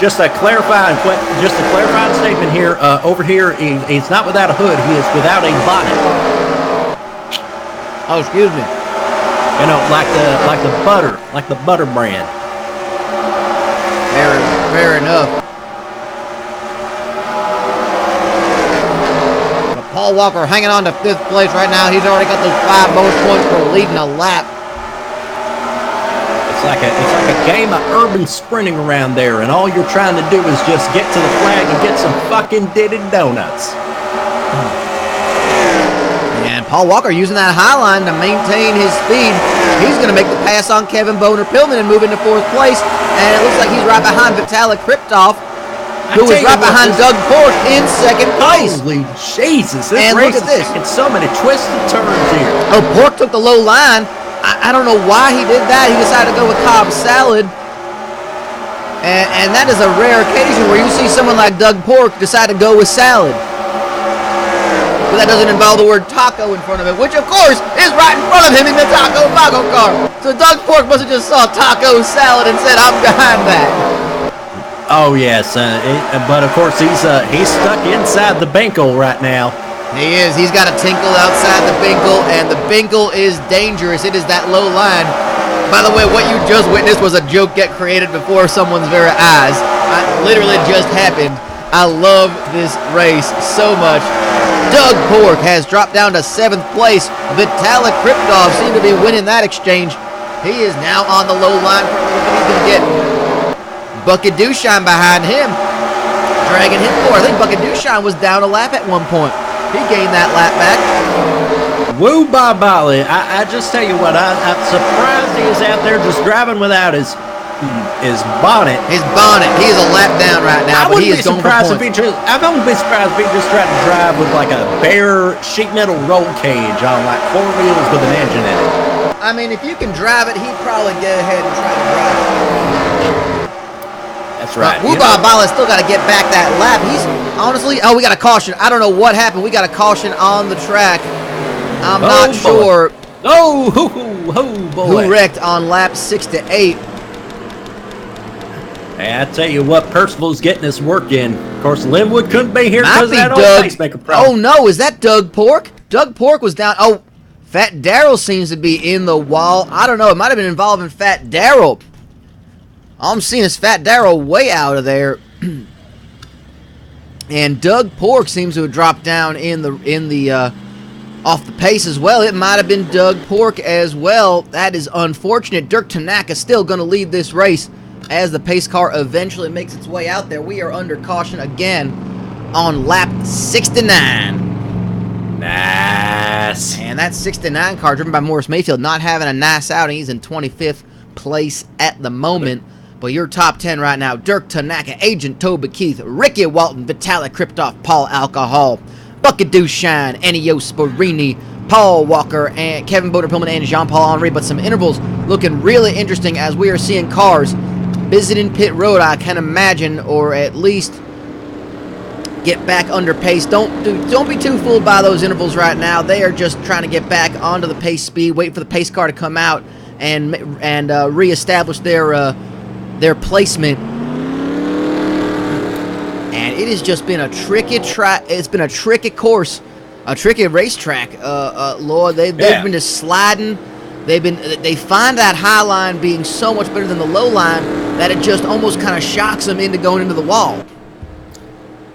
Just a clarifying statement here. Over here, he's not without a hood. He is without a bonnet. Oh, excuse me. You know, like the butter brand. Fair enough. But Paul Walker hanging on to 5th place right now. He's already got those 5 bonus points for leading a lap. It's like a game of urban sprinting around there, and all you're trying to do is just get to the flag and get some fucking Diddy donuts. And Paul Walker using that high line to maintain his speed. He's going to make the pass on Kevin Boner-Pillman and move into 4th place. And it looks like he's right behind Vitaly Kriptov, who is right behind Doug Pork in 2nd place. Holy Jesus, this and race look at this. taking so many twisted turns here. Oh, Pork took the low line. I don't know why he did that. He decided to go with Cobb salad. And that is a rare occasion where you see someone like Doug Pork decide to go with salad. But that doesn't involve the word taco in front of it, which of course is right in front of him in the Taco Mago car. So Doug Pork must have just saw taco salad and said, I'm behind that. Oh yes, but of course he's stuck inside the Binkle right now. He is. He's got a tinkle outside the Binkle, and the Binkle is dangerous. It is that low line. By the way, what you just witnessed was a joke get created before someone's very eyes. It literally just happened. I love this race so much. Doug Pork has dropped down to 7th place. Vitaly Kriptov seemed to be winning that exchange. He is now on the low line for what he's going to get. Bucket Dushine behind him, dragging him forward. I think Bucket Dushine was down a lap at one point. He gained that lap back. Woo Bob Bali. I just tell you what, I'm surprised he is out there just driving without his bonnet. His bonnet. He is a lap down right now, but he is going for points. I wouldn't be surprised if he just tried to drive with like a bare sheet metal roll cage on like 4 wheels with an engine in it. I mean, if you can drive it, he'd probably go ahead and try to drive it. That's right. Woo-Bah Bala's still got to get back that lap. He's honestly, we got a caution. I don't know what happened. We got a caution on the track. I'm not sure. Oh, boy. Who wrecked on lap 6 to 8. Hey, I tell you what, Percival's getting his work in. Of course, Linwood couldn't be here because of that old pacemaker problem. Oh no, is that Doug Pork? Doug Pork was down. Oh, Fat Daryl seems to be in the wall. I don't know. It might have been involving Fat Daryl. All I'm seeing is Fat Daryl way out of there. And Doug Pork seems to have dropped down in the off the pace as well. It might have been Doug Pork as well. That is unfortunate. Dirk Tanaka still going to lead this race as the pace car eventually makes its way out there. We are under caution again on lap 69. Nice. And that 69 car driven by Morris Mayfield not having a nice outing. He's in 25th place at the moment. But your top 10 right now: Dirk Tanaka, Agent Toby Keith, Ricky Walton, Vitaly Kriptov, Paul Alcohol, Bucket Dushine, Ennio Sporini, Paul Walker, and Kevin Boner-Pillman, and Jean-Paul Henry. But some intervals looking really interesting as we are seeing cars visiting pit road, I can imagine, or at least get back under pace. Don't be too fooled by those intervals right now. They are just trying to get back onto the pace speed, wait for the pace car to come out and reestablish their placement. And it has just been a tricky it's been a tricky course, a tricky racetrack. Lord, they've been just sliding. They find that high line being so much better than the low line that it just almost kind of shocks them into going into the wall.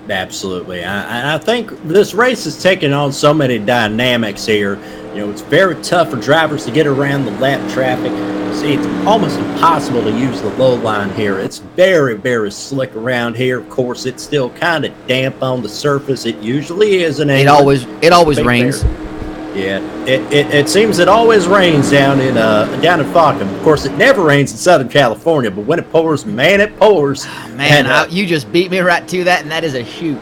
Absolutely. I think this race is taking on so many dynamics here. You know, it's very tough for drivers to get around the lap traffic. See, it's almost impossible to use the low line here. It's very, very slick around here. Of course, it's still kind of damp on the surface. It usually is in England. It always rains. Yeah, it seems it always rains down in Fawkham. Of course, it never rains in Southern California, but when it pours, man, it pours. Man, you just beat me right to that, and that is a shoot.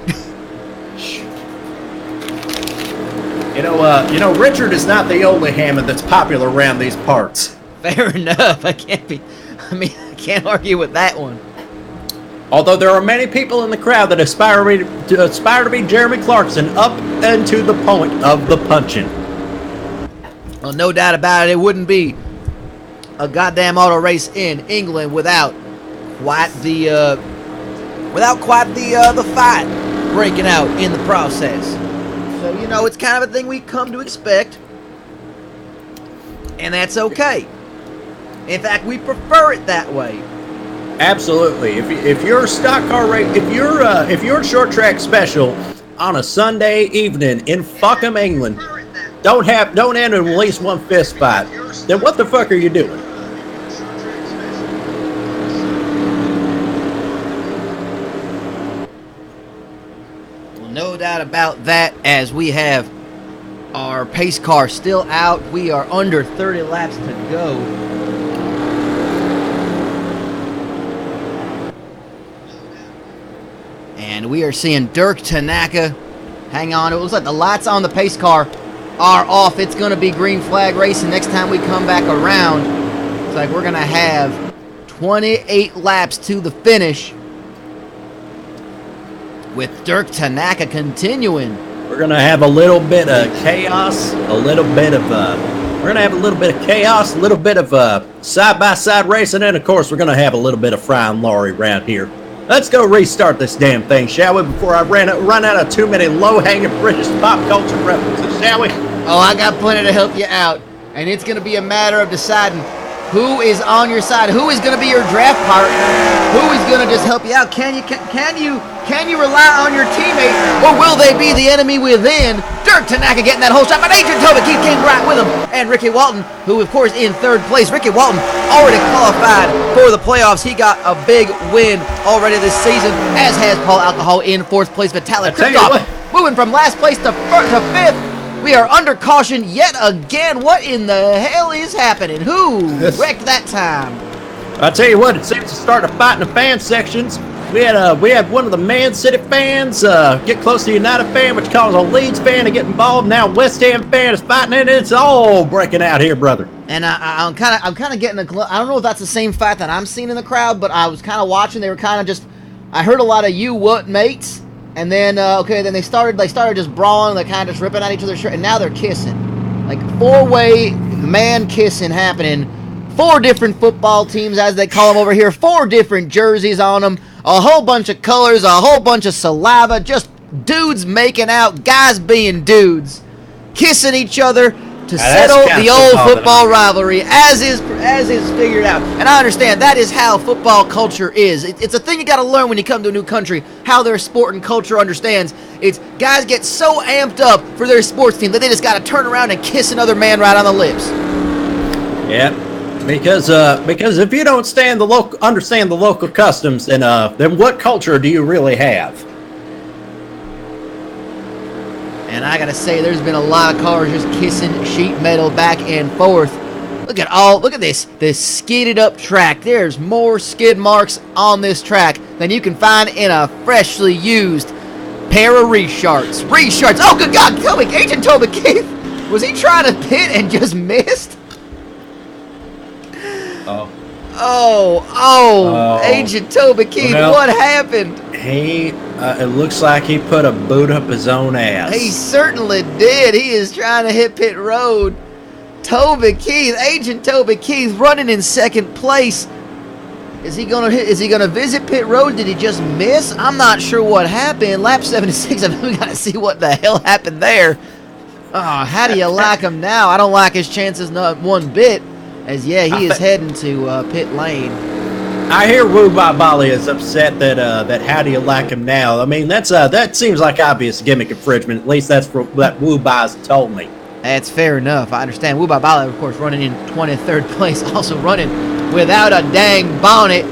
You know, Richard is not the only Hammond that's popular around these parts. Fair enough. I can't argue with that one. Although there are many people in the crowd that aspire to be Jeremy Clarkson up and to the point of the punching. Well, no doubt about it. It wouldn't be a goddamn auto race in England without quite the fight breaking out in the process. So, you know, it's kind of a thing we've come to expect, and that's okay. In fact, we prefer it that way. Absolutely. If you're a stock car race, if you're a short track special on a Sunday evening in Fawkham, England, don't end in at least one fist fight, then what the fuck are you doing? Well, no doubt about that, as we have our pace car still out. We are under 30 laps to go. And we are seeing Dirk Tanaka. Hang on, it looks like the lights on the pace car are off. It's going to be green flag racing next time we come back around. It's like we're going to have 28 laps to the finish, with Dirk Tanaka continuing. We're going to have a little bit of chaos, a little bit of side-by-side racing, and of course we're going to have a little bit of frying Laurie around here. Let's go restart this damn thing, shall we, before I run out of too many low-hanging British pop culture references, shall we? Oh, I got plenty to help you out, and it's going to be a matter of deciding who is on your side, who is going to be your draft partner, who is going to just help you out. Can you rely on your teammate, or will they be the enemy within? Dirk Tanaka getting that whole shot, but Adrian Tobic came right with him, and Ricky Walton, who of course in third place. Ricky Walton already qualified for the playoffs. He got a big win already this season, as has Paul Alcohol in fourth place. Vitaly Krikov moving from last place to fifth. We are under caution yet again. What in the hell is happening? Who wrecked that time? I tell you what, it seems to start a fight in the fan sections. We had one of the Man City fans get close to the United fan, which caused a Leeds fan to get involved. Now West Ham fan is fighting, and it's all breaking out here, brother. And I'm kind of getting I don't know if that's the same fight that I'm seeing in the crowd, but I was kind of watching. They were kind of just. I heard a lot of "you what mates," and then then they started just brawling. They kind of just ripping at each other's shirt, and now they're kissing, like four-way man kissing happening. 4 different football teams, as they call them over here. 4 different jerseys on them. A whole bunch of colors, a whole bunch of saliva. Just dudes making out, guys being dudes, kissing each other to settle the old football rivalry, as is figured out. And I understand that is how football culture is. It's a thing you got to learn when you come to a new country, how their sport and culture understands. It's guys get so amped up for their sports team that they just got to turn around and kiss another man right on the lips. Yeah. Because if you don't understand the local customs, then what culture do you really have? And I gotta say, there's been a lot of cars just kissing sheet metal back and forth. Look at this skidded up track. There's more skid marks on this track than you can find in a freshly used pair of resharts. Oh, good God, Agent Tobic Keith, was he trying to pit and just missed? Oh, Agent Tobic Keith, what happened? It looks like he put a boot up his own ass. He certainly did. He is trying to hit pit road. Agent Tobic Keith running in second place. Is he gonna visit pit road? Did he just miss? I'm not sure what happened. Lap 76, I think we gotta see what the hell happened there. Oh, how do you like him now? I don't like his chances not one bit. As he is heading to pit lane. I hear Woo Ba Bali is upset that how do you like him now? I mean, that seems like obvious gimmick infringement. At least that's what Woo Ba's told me. That's fair enough. I understand. Woo Ba Bali, of course, running in 23rd place, also running without a dang bonnet.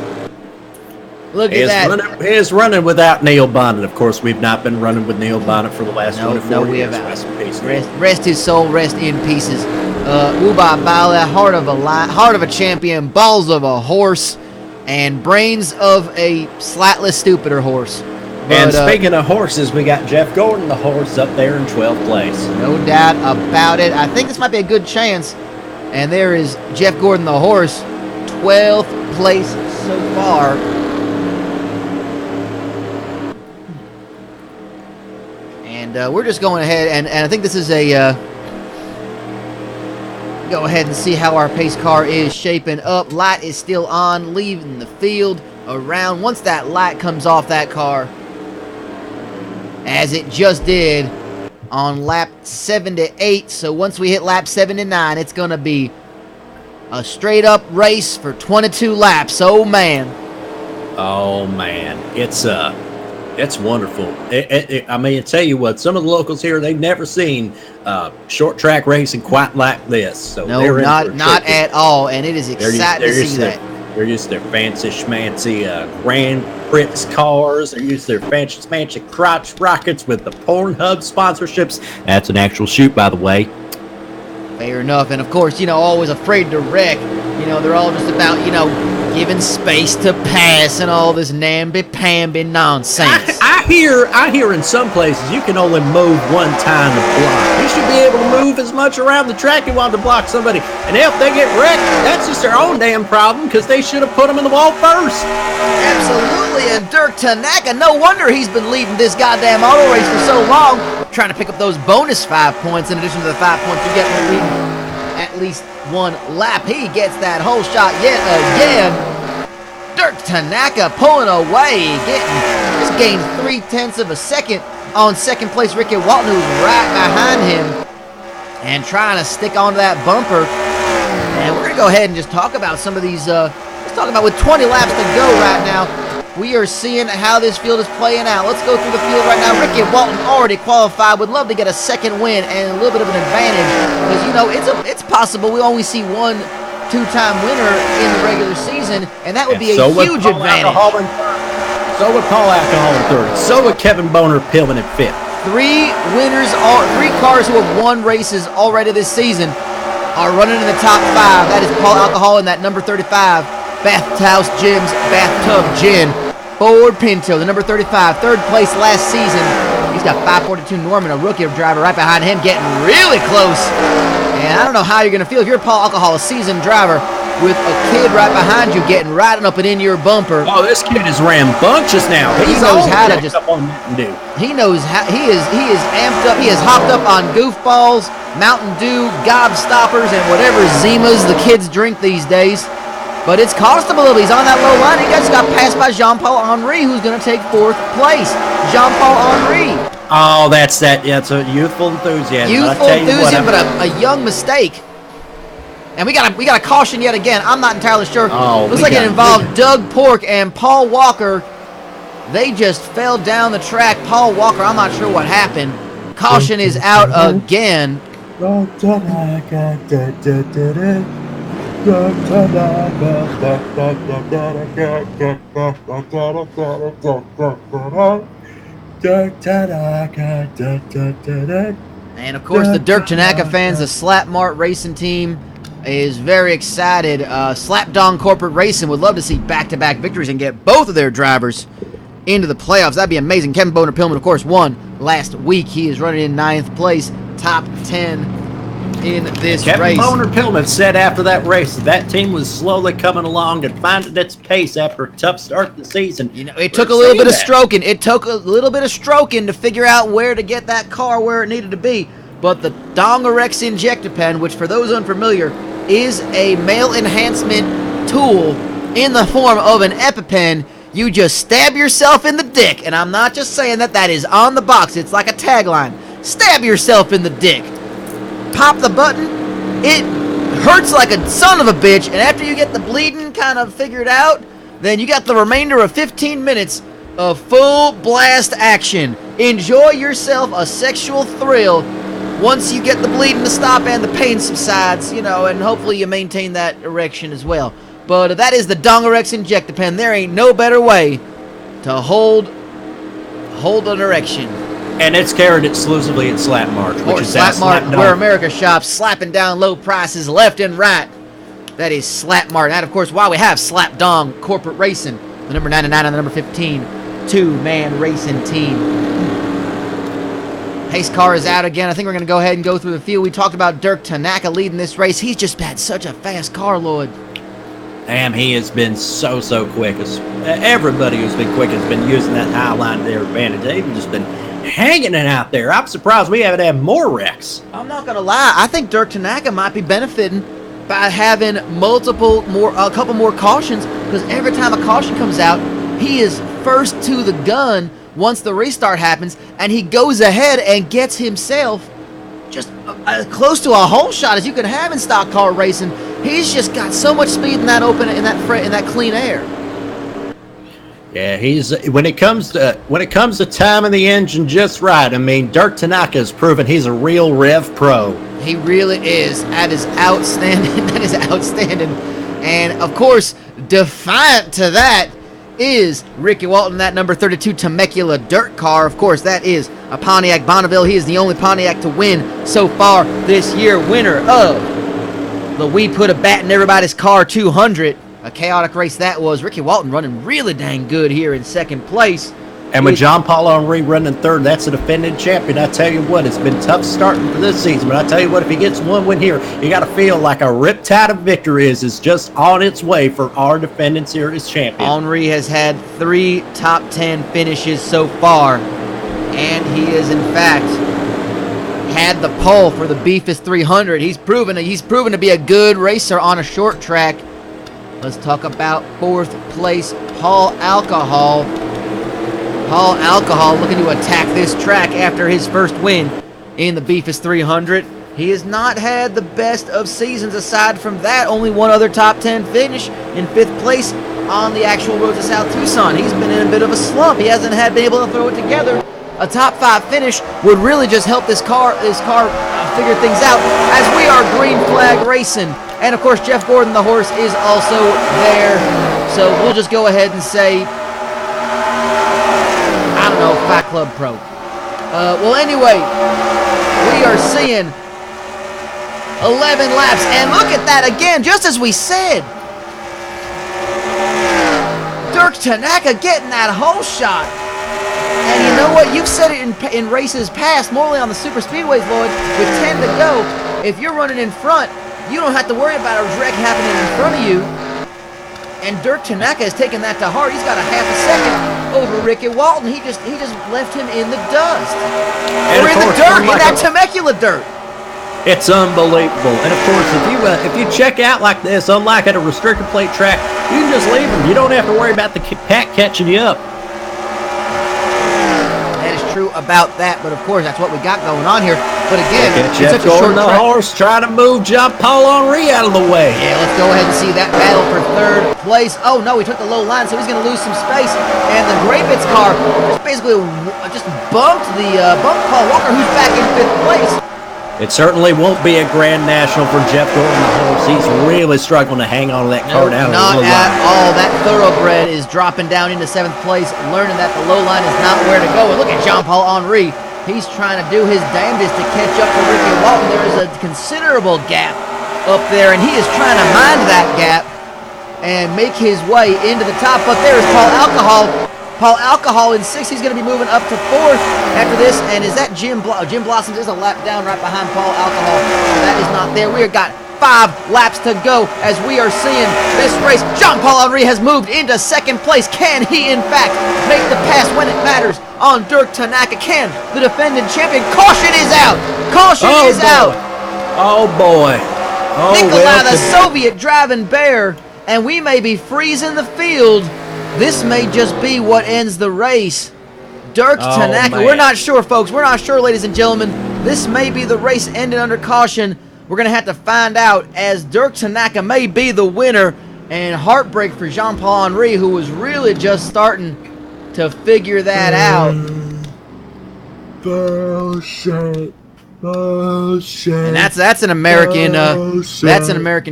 Look at that. He is running without Neil Bonnet. Of course, we've not been running with Neil Bonnet for the last 24 years. Rest his soul, rest in pieces. Woo Ba Bali, heart of a champion, balls of a horse, and brains of a slightly stupider horse. And speaking of horses, we got Jeff Gordon, the horse, up there in 12th place. No doubt about it. I think this might be a good chance. And there is Jeff Gordon, the horse, 12th place so far. And we're just going ahead, and I think this is a... go ahead and see how our pace car is shaping up. Light is still on, leaving the field around. Once that light comes off that car, as it just did on lap 78. So once we hit lap 79, it's going to be a straight up race for 22 laps. Oh man. Oh man, it's wonderful. I mean, I tell you what, some of the locals here, they've never seen short track racing quite like this. So No, they're not at all, and it is exciting to see that. They're used to their fancy schmancy Grand Prix cars. They're used to their fancy schmancy crotch rockets with the Pornhub sponsorships. That's an actual shoot, by the way. Fair enough, and of course, always afraid to wreck. They're all just about, giving space to pass and all this namby-pamby nonsense. I hear in some places you can only move one time to block. You should be able to move as much around the track you want to block somebody. And if they get wrecked, that's just their own damn problem, because they should have put them in the wall first. Absolutely, and Dirk Tanaka, no wonder he's been leading this goddamn auto race for so long, trying to pick up those bonus 5 points in addition to the 5 points you get for leading at least one lap. He gets that whole shot yet again. Dirk Tanaka pulling away, just gained 0.3 of a second on second place Ricky Walton, who's right behind him and trying to stick onto that bumper. And we're going to go ahead and just talk about some of these, let's talk about with 20 laps to go right now. We are seeing how this field is playing out. Let's go through the field right now. Ricky Walton already qualified. Would love to get a second win and a little bit of an advantage because, it's possible we only see one two-time winner in the regular season, and that would be a huge advantage. So would Paul Alcohol in third. So would Kevin Boner Pillman in fifth. Three cars who have won races already this season are running in the top 5. That is Paul Alcohol in that number 35. Bathhouse Jim's Bathtub Gin. Ford Pinto, the number 35, third place last season. He's got 542 Norman, a rookie driver, right behind him, getting really close. And I don't know how you're going to feel if you're Paul Alcohol, a seasoned driver, with a kid right behind you getting right up and in your bumper. Oh, this kid is rambunctious now. He knows how to just. Up on Mountain Dew. He knows how. He is amped up. He has hopped up on Goofballs, Mountain Dew, Gobstoppers, and whatever Zimas the kids drink these days. But it's costable. He's on that low line. He just got passed by Jean-Paul Henry, who's going to take 4th place. Jean-Paul Henry. Oh, that's that. Yeah, it's a youthful enthusiasm. Youthful enthusiasm, but a young mistake. And we got a caution yet again. I'm not entirely sure. Looks like it involved Doug Pork and Paul Walker. They just fell down the track. Paul Walker, I'm not sure what happened. Caution is out again. And of course, the Dirk Tanaka fans, the Slap Mart Racing team, is very excited. Slapdong Corporate Racing would love to see back-to-back victories and get both of their drivers into the playoffs. That'd be amazing. Kevin Boner Pillman, of course, won last week. He is running in 9th place, top 10 in this race. Kevin Boner Pillman said after that race that team was slowly coming along and finding its pace after a tough start to the season. It took a little bit of stroking. It took a little bit of stroking to figure out where to get that car where it needed to be. But the Dongerex Injectapen, which for those unfamiliar, is a male enhancement tool in the form of an EpiPen. You just stab yourself in the dick. And I'm not just saying that. That is on the box. It's like a tagline. Stab yourself in the dick. Pop the button. It hurts like a son of a bitch. And after you get the bleeding kind of figured out, then you got the remainder of 15 minutes of full blast action. Enjoy yourself a sexual thrill once you get the bleeding to stop and the pain subsides, and hopefully you maintain that erection as well. But that is the Dongerex Injectapen. There ain't no better way to hold an erection. And it's carried exclusively at Slap Mart, which is Slap Mart, where America shops, slapping down low prices left and right. That is Slap Mart. And of course, while we have Slap Dong Corporate Racing, the number 99 and the number 15 two-man racing team. Pace car is out again. I think we're going to go ahead and go through the field. We talked about Dirk Tanaka leading this race. He's just had such a fast car, Lloyd. Damn, he has been so quick. Everybody who's been quick has been using that high line to their advantage. They've just been hanging it out there. I'm surprised we haven't had more wrecks. I'm not going to lie. I think Dirk Tanaka might be benefiting by having a couple more cautions, because every time a caution comes out, he is first to the gun once the restart happens, and he goes ahead and gets himself just close to a hole shot as you can have in stock car racing. He's just got so much speed in that open, in that clean air. Yeah, he's when it comes to timing the engine just right. I mean, Dirk Tanaka has proven he's a real Rev Pro. He really is. That is outstanding. That is outstanding. And of course, defiant to that is Ricky Walton, that number 32 Temecula dirt car. Of course, that is a Pontiac Bonneville. He is the only Pontiac to win so far this year. Winner of the We Put a Bat in Everybody's Car 200. A chaotic race that was. Ricky Walton running really dang good here in second place. And with John Paul Henry running third, that's a defending champion. I tell you what, it's been tough starting for this season. But I tell you what, if he gets one win here, you got to feel like a riptide of victory is just on its way for our defending series champion. Henry has had 3 top 10 finishes so far. And he is, in fact, had the pole for the Beefus 300. He's proven to be a good racer on a short track. Let's talk about 4th place, Paul Alcohol. Paul Alcohol looking to attack this track after his first win in the Beefus 300. He has not had the best of seasons. Aside from that, only one other top 10 finish in 5th place on the actual road to South Tucson. He's been in a bit of a slump. He hasn't been able to throw it together. A top 5 finish would really just help this car figure things out, as we are green flag racing. And, of course, Jeff Gordon, the horse, is also there. So we'll just go ahead and say, I don't know, Fat Club Pro. Well, anyway, we are seeing 11 laps. And look at that again, just as we said. Dirk Tanaka getting that whole shot. And you know what? You've said it in races past, morely on the super speedways, Lloyd, with 10 to go. If you're running in front, you don't have to worry about a wreck happening in front of you. And Dirk Tanaka has taken that to heart. He's got a half a second over Ricky Walton. He just left him in the dust. Or in the dirt, in that Temecula dirt. It's unbelievable. And of course, if you check out like this, unlike at a restrictor plate track, you can just leave them. You don't have to worry about the pack catching you up. True about that, but of course that's what we got going on here. But again, it's such a short track. The horse trying to move John Paul Henry out of the way. Yeah, let's go ahead and see that battle for 3rd place. Oh no, he took the low line, so he's going to lose some space. And the Grapitz car just basically bumped Paul Walker, who's back in 5th place. It certainly won't be a Grand National for Jeff Gordon, the horse. He's really struggling to hang on to that car down. Not at all. That thoroughbred is dropping down into 7th place, learning that the low line is not where to go. And look at Jean-Paul Henry. He's trying to do his damnedest to catch up to Ricky Walton. There is a considerable gap up there, and he is trying to mind that gap and make his way into the top. But there is Paul Alcohol. Paul Alcohol in 6th. He's going to be moving up to 4th after this. And is that Jim Blossoms is a lap down right behind Paul Alcohol. That is not there. We have got 5 laps to go as we are seeing this race. Jean-Paul Henry has moved into 2nd place. Can he, in fact, make the pass when it matters on Dirk Tanaka? Can the defending champion? Caution is out. Caution is out. Oh, boy. Oh, Nikolai, the Soviet driving bear. And we may be freezing the field. This may just be what ends the race. Dirk Tanaka, man. We're not sure, folks. We're not sure, ladies and gentlemen. This may be the race ending under caution. We're going to have to find out, as Dirk Tanaka may be the winner. And heartbreak for Jean-Paul Henry, who was really just starting to figure that out. Bullshit. Bullshit. And that's an American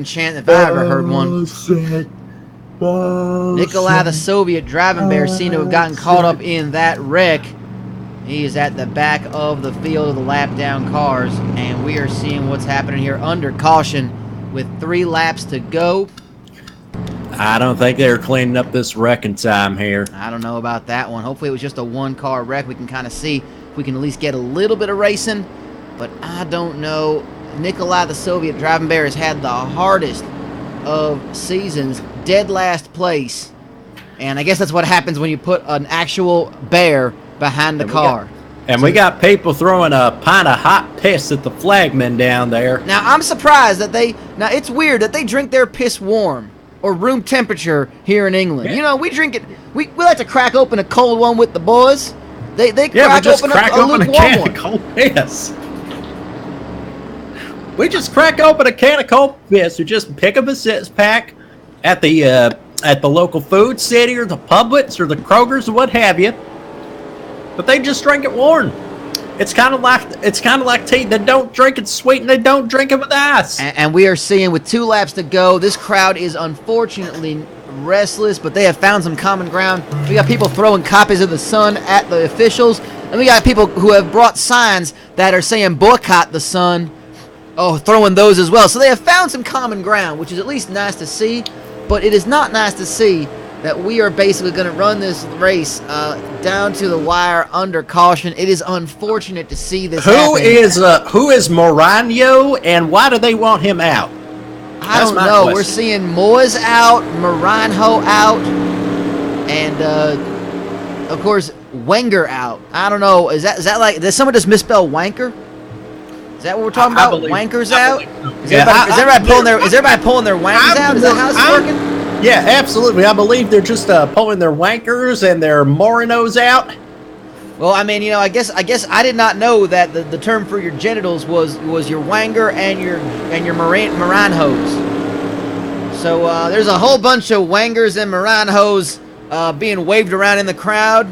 chant if I ever heard one. Nikolai, the Soviet driving bear, seemed to have gotten caught up in that wreck. He is at the back of the field of the lap down cars, and we are seeing what's happening here under caution with 3 laps to go. I don't think they're cleaning up this wreck in time here. I don't know about that one. Hopefully it was just a 1-car wreck. We can kind of see if we can at least get a little bit of racing, but I don't know. Nikolai, the Soviet driving bear, has had the hardest of seasons, dead last place, and I guess that's what happens when you put an actual bear behind the car. We got people throwing a pint of hot piss at the flagman down there. Now I'm surprised that it's weird that they drink their piss warm or room temperature here in England. Yeah. You know, we drink it. We like to crack open a cold one with the boys. They crack open a can of cold piss. We just crack open a can of cold piss. We just pick up a 6-pack at the at the local food city or the Publix or the Kroger's or what have you. But they just drink it warm. It's kind of like tea. They don't drink it sweet and they don't drink it with ice. And we are seeing with 2 laps to go, this crowd is unfortunately restless, but they have found some common ground. We got people throwing copies of the Sun at the officials, and we got people who have brought signs that are saying boycott the Sun. Oh, throwing those as well. So they have found some common ground, which is at least nice to see, but it is not nice to see that we are basically going to run this race down to the wire under caution. It is unfortunate to see this happen. Who is Morano, and why do they want him out? I don't know. Question. We're seeing Moyes out, Maranho out, and of course Wenger out. I don't know. Is that like? Did someone just misspell wanker? Is that what we're talking about? Wankers out? Is everybody pulling their wankers out? Is that how it's working? Yeah, absolutely. I believe they're just pulling their wankers and their Morinos out. Well, I mean, I guess I did not know that the term for your genitals was your wanger and your Maranhos. So there's a whole bunch of wangers and Maranhos being waved around in the crowd.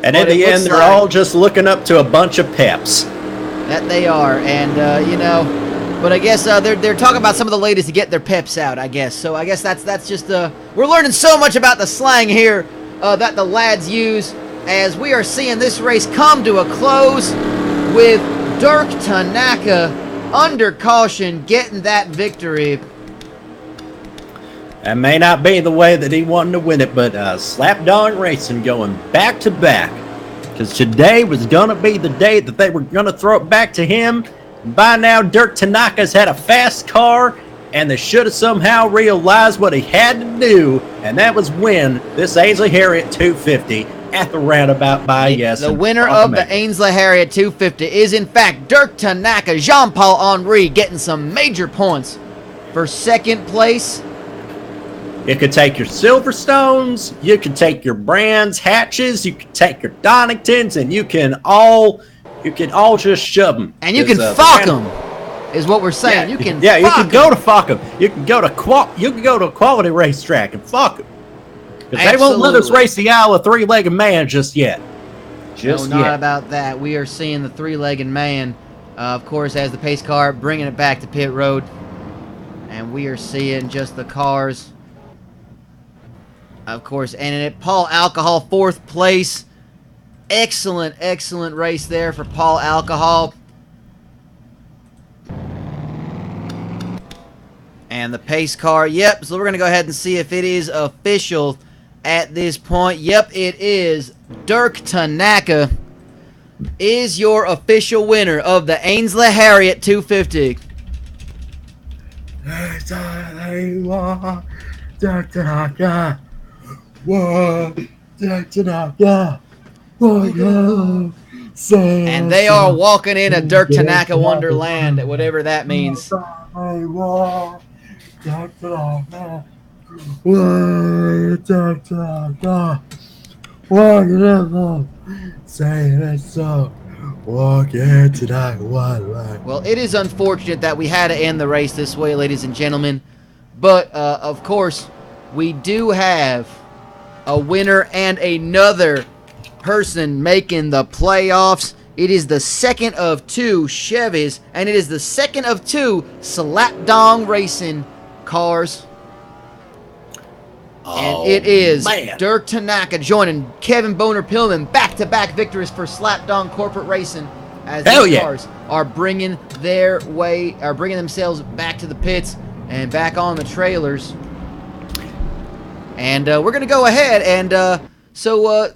And in the end, they're all just looking up to a bunch of peps. That they are, and but I guess they're talking about some of the ladies to get their peps out, I guess. So I guess that's just we're learning so much about the slang here that the lads use as we are seeing this race come to a close with Dirk Tanaka under caution getting that victory. That may not be the way that he wanted to win it, but Slapdog Racing going back to back, because today was going to be the day that they were going to throw it back to him. By now, Dirk Tanaka's had a fast car, and they should have somehow realized what he had to do, and that was win this Ainsley Harriott 250 at the Roundabout by Yes. The winner of the Ainsley Harriott 250 is, in fact, Dirk Tanaka. Jean-Paul Henry getting some major points for second place. You could take your Silverstones, you could take your Brands Hatches, you could take your Doningtons, and you can all just shove them. And you can fuck them, is what we're saying. Yeah, you can go to fuck them. You can go to a quality racetrack and fuck them. Because they won't let us race the Isle of Three-Legged Man just yet. Not about that. We are seeing the Three-Legged Man, of course, as the pace car, bringing it back to pit road. And we are seeing just the cars, of course, and in it, Paul Alcohol, 4th place. Excellent race there for Paul Alcohol. And the pace car, yep, so we're going to go ahead and see if it is official at this point. Yep, it is. Dirk Tanaka is your official winner of the Ainsley Harriott 250. Dirk Tanaka. Whoa, Dirk Tanaka. And they are walking in a Dirk Tanaka Wonderland, whatever that means. Well, it is unfortunate that we had to end the race this way, ladies and gentlemen. But, of course, we do have a winner and another person making the playoffs. It is the second of 2 Chevys, and it is the second of 2 Slapdog Racing cars. And it is Dirk Tanaka joining Kevin Boner-Pillman, back-to-back victories for Slapdog Corporate Racing, as these cars are bringing themselves back to the pits and back on the trailers. And we're gonna go ahead and so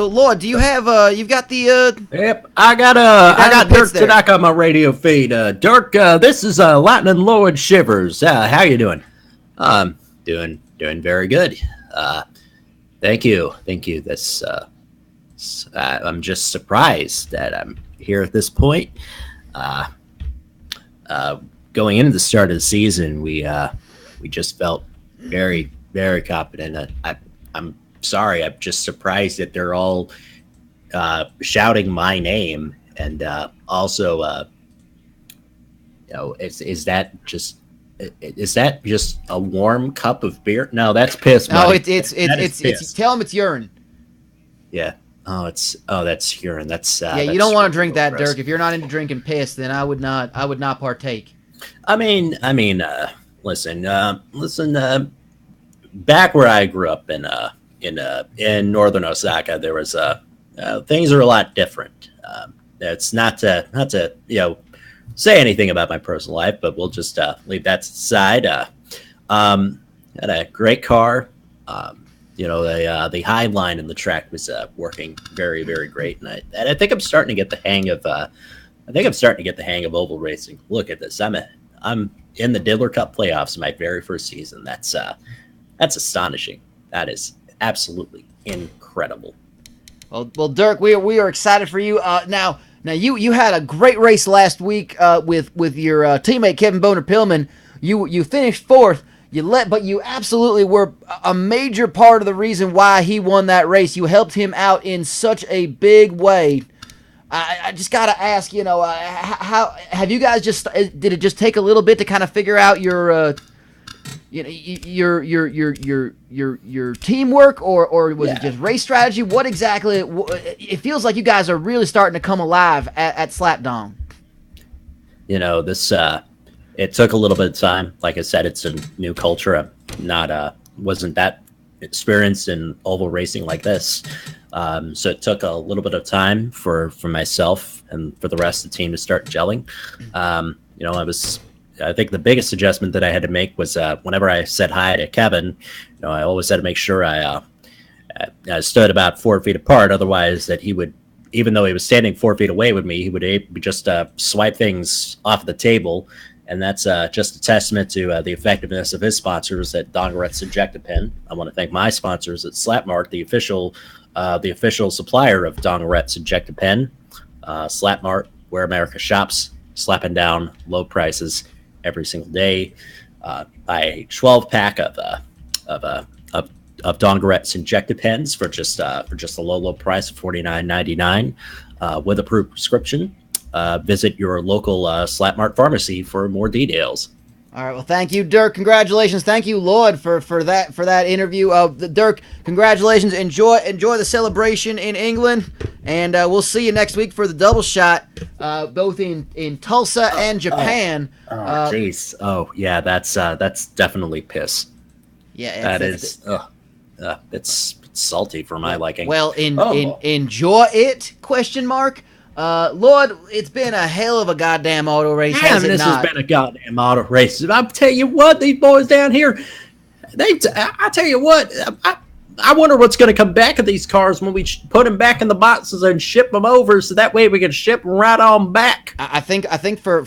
Lloyd, do you have you've got the Yep, I got Dirk Tanaka on my radio feed. Dirk, this is Lightning Lloyd Shivers. How you doing? Doing very good. Thank you. That's I'm just surprised that I'm here at this point. Going into the start of the season, we just felt very, very confident. I'm sorry, I'm just surprised that they're all shouting my name, and also, is that just Is that just a warm cup of beer? No, that's piss. No, Buddy. it's tell him it's urine. Yeah. That's urine. That's yeah. You don't want to drink that, Dirk. If you're not into drinking piss, then I would not partake. I mean, listen. Back where I grew up in northern Osaka, there was things are a lot different. It's not to say anything about my personal life, but we'll just leave that aside. Had a great car. The high line in the track was working very, very great, and I think I'm starting to get the hang of. Oval racing. Look at this. I'm in the Diddler Cup playoffs in my very first season. That's astonishing. That is absolutely incredible. Well, Dirk, we are excited for you. Now you had a great race last week with your teammate Kevin Boner-Pillman. You finished fourth. But you absolutely were a major part of the reason why he won that race. You helped him out in such a big way. I just gotta ask, how have you guys did it just take a little bit to kind of figure out your teamwork, or was it just race strategy? What exactly? It feels like you guys are really starting to come alive at Slapdong. It took a little bit of time. Like I said, it's a new culture. I'm wasn't that experienced in oval racing like this. So it took a little bit of time for myself and for the rest of the team to start gelling. I think the biggest adjustment that I had to make was whenever I said hi to Kevin, I always had to make sure I stood about 4 feet apart. Otherwise, that he would, even though he was standing 4 feet away with me, he would just swipe things off the table. And that's just a testament to the effectiveness of his sponsors at Dongeret's Inject-A-Pen. I want to thank my sponsors at Slapmark, the official supplier of Dongeret's Inject-A-Pen. Slapmark, where America shops, slapping down low prices every single day. Buy a 12-pack of Dongeret's Inject-A-Pens for just a low price of $49.99 with approved prescription. Visit your local Slapmart pharmacy for more details. All right. Well, thank you, Dirk. Congratulations. Thank you, Lloyd, for that interview. Dirk, congratulations. Enjoy the celebration in England, and we'll see you next week for the double shot, both in Tulsa and Japan. Jeez. Yeah. That's definitely piss. Yeah. It's salty for my liking. Well, enjoy it? ? Lord, it's been a hell of a goddamn auto race, has it this not? has been a goddamn auto race. I'll tell you what, these boys down here, I tell you what, I wonder what's going to come back of these cars when we put them back in the boxes and ship them over, so that way we can ship them right on back. I think for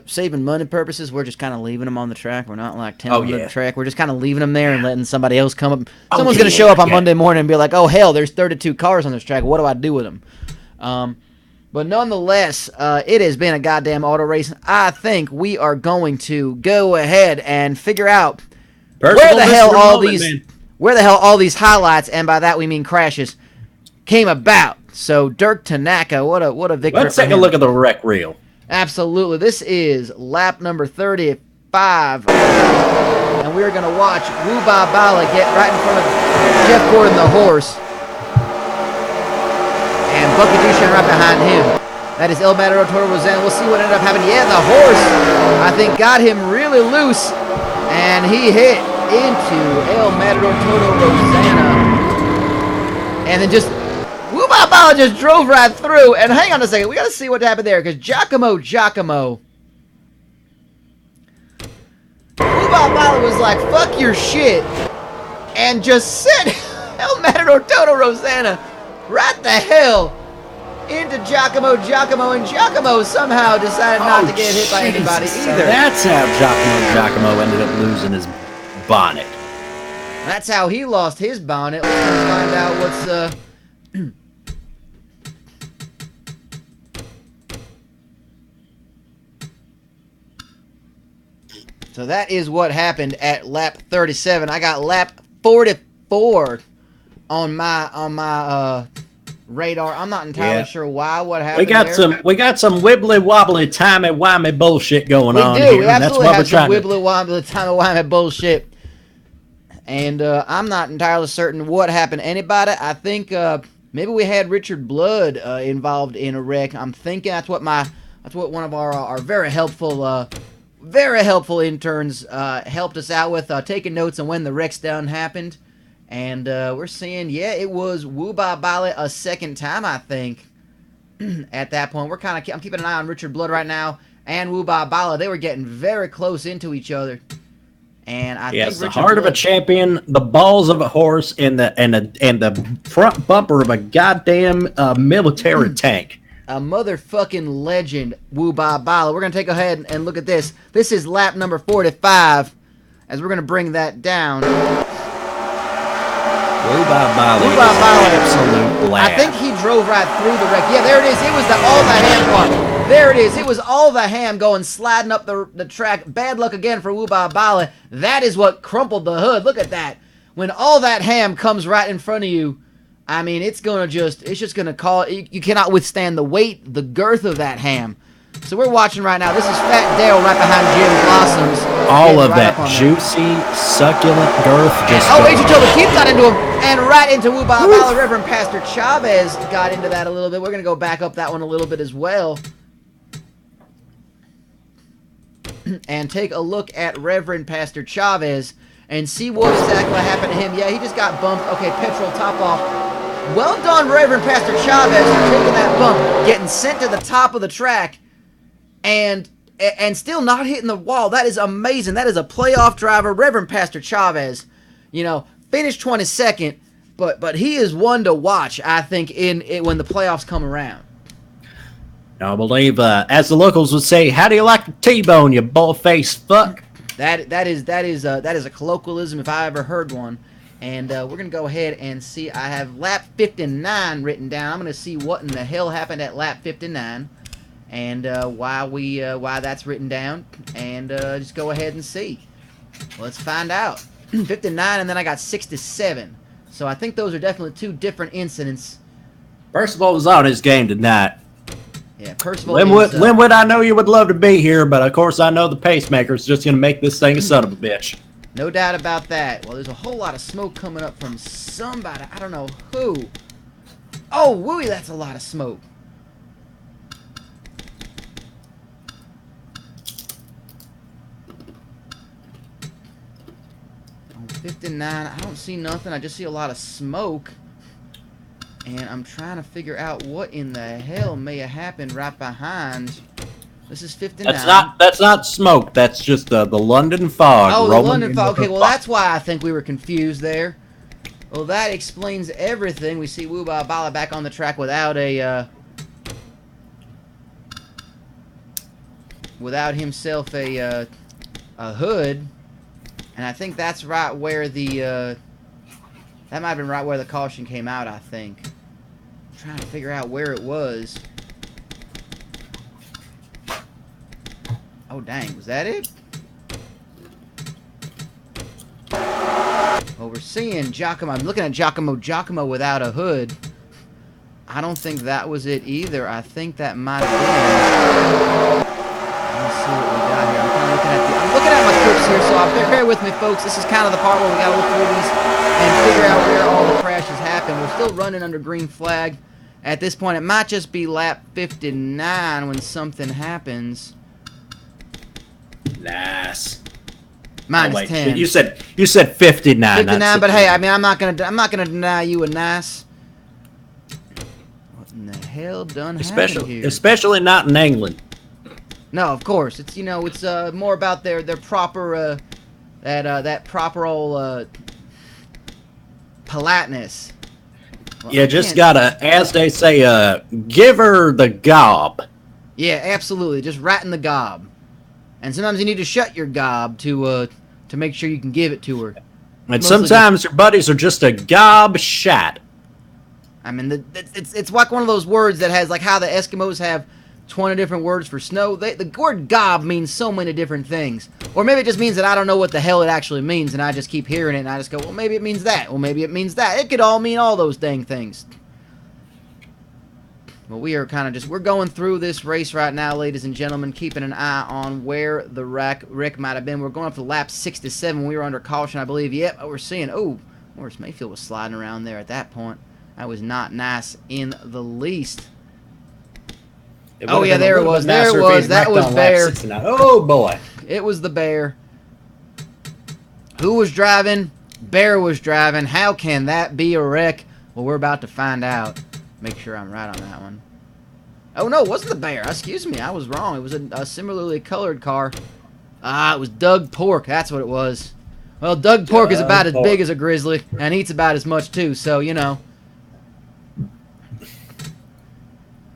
saving money purposes, we're just kind of leaving them on the track. We're not like telling them the track. We're just kind of leaving them there and letting somebody else come up. Someone's going to show up on Monday morning and be like, oh, hell, there's 32 cars on this track. What do I do with them? But nonetheless, it has been a goddamn auto race. I think we are going to go ahead and figure out where the hell all these highlights, and by that we mean crashes, came about. So Dirk Tanaka, what a victory! Let's take a look at the wreck reel. Absolutely, this is lap number 35, and we're gonna watch Wu Ba Bala get right in front of Jeff Gordon, the horse. And Bucky Dushan right behind him. That is El Matador Toro Rosanna. We'll see what ended up happening. Yeah, the horse, I think, got him really loose. And he hit into El Matador Toro Rosanna. And then just, Wu Ba Bala just drove right through. And hang on a second. We got to see what happened there. Because Giacomo. Wu Ba Bala was like, fuck your shit. And just sent El Matador Toro Rosanna right the hell into Giacomo, and Giacomo somehow decided not to get hit by anybody either. That's how Giacomo ended up losing his bonnet. That's how he lost his bonnet. Let's find out what's So that is what happened at lap 37. I got lap 44 on my radar. I'm not entirely sure why. What happened? We got some wibbly wobbly timey wimey bullshit going on We here. do. We absolutely have some to... wibbly wobbly timey wimey bullshit. And I'm not entirely certain what happened to anybody. I think maybe we had Richard Blood involved in a wreck. I'm thinking that's what one of our very helpful interns helped us out with, taking notes on when the wrecks done happened. And we're seeing, it was Woo-Bah Ballot a second time, I think. At that point, I'm keeping an eye on Richard Blood right now and Woo-Bah Ballot. They were getting very close into each other. And I think the heart of a champion, the balls of a horse, and the front bumper of a goddamn military tank. A motherfucking legend, Woo-Bah Ballot. We're gonna take ahead and look at this. This is lap number 45, as we're gonna bring that down. Woo-Bah Ballot, absolute blast. I think he drove right through the wreck. Yeah, there it is. It was all the ham part. There it is. It was all the ham going sliding up the track. Bad luck again for Woo-Bah Ballot. That is what crumpled the hood. Look at that. When all that ham comes right in front of you, I mean, it's just gonna call. You cannot withstand the weight, the girth of that ham. So we're watching right now. This is Fat Dale right behind Jim Blossoms. All of that juicy, succulent girth. Agent Toba keeps got into him and right into Woo-Bah Ballot. Reverend Pastor Chavez got into that a little bit. We're going to go back up that one a little bit as well. And take a look at Reverend Pastor Chavez and see what exactly happened to him. Yeah, he just got bumped. Okay, petrol top off. Well done, Reverend Pastor Chavez, for taking that bump, getting sent to the top of the track, and still not hitting the wall. That is amazing. That is a playoff driver. Reverend Pastor Chavez, finished 22nd, but he is one to watch, I think, when the playoffs come around. I believe, as the locals would say, how do you like the T-bone, you bull-faced fuck? That is a colloquialism if I ever heard one. And we're going to go ahead and see. I have lap 59 written down. I'm going to see what in the hell happened at lap 59. And why that's written down, and just go ahead and see. Let's find out. 59, and then I got 67. So I think those are definitely two different incidents. Percival was on his game tonight. Yeah, Percival. Linwood, I know you would love to be here, but of course I know the pacemaker's just going to make this thing a son of a bitch. No doubt about that. Well, there's a whole lot of smoke coming up from somebody. I don't know who. Oh, wooey, that's a lot of smoke. 59, I don't see nothing. I just see a lot of smoke. And I'm trying to figure out what in the hell may have happened right behind. This is 59. That's not smoke. That's just the London fog. Oh, the London fog. Okay, well, that's why I think we were confused there. Well, that explains everything. We see Woo-Bah Ballot back on the track without without himself a hood. And I think that's right where that might have been right where the caution came out, I think. I'm trying to figure out where it was. Oh, dang. Was that it? Well, we're seeing Giacomo. I'm looking at Giacomo without a hood. I don't think that was it either. I think that might have been. Let's see what we got here. I'm looking at my clips here, so bear with me, folks. This is kind of the part where we got to look through these and figure out where all the crashes happen. We're still running under green flag. At this point, it might just be lap 59 when something happens. Nice. Minus 10. You said 59. 59, but hey, I mean, I'm not gonna deny you a nice. What in the hell done happened here? Especially not in England. No, of course. It's it's more about their proper that proper old politeness. Well, you just gotta, as they say, give her the gob. Yeah, absolutely. Just right in the gob. And sometimes you need to shut your gob to make sure you can give it to her. And sometimes your buddies are just a gob shot. I mean, it's like one of those words that has, like how the Eskimos have 20 different words for snow. The word gob means so many different things. Or maybe it just means that I don't know what the hell it actually means, and I just keep hearing it, and I just go, well, maybe it means that. Well, maybe it means that. It could all mean all those dang things. Well, we are kind of we're going through this race right now, ladies and gentlemen, keeping an eye on where the wreck might have been. We're going up to lap 67. We were under caution, I believe. Yep, we're seeing, Morris Mayfield was sliding around there at that point. That was not nice in the least. Oh, yeah, there it was. There it was. That was Bear. Oh, boy. It was the Bear. Who was driving? Bear was driving. How can that be a wreck? Well, we're about to find out. Make sure I'm right on that one. Oh, no, it wasn't the Bear. Excuse me, I was wrong. It was a similarly colored car. Ah, it was Doug Pork. That's what it was. Well, Doug Pork is about as big as a grizzly and eats about as much, too, so, you know. I'm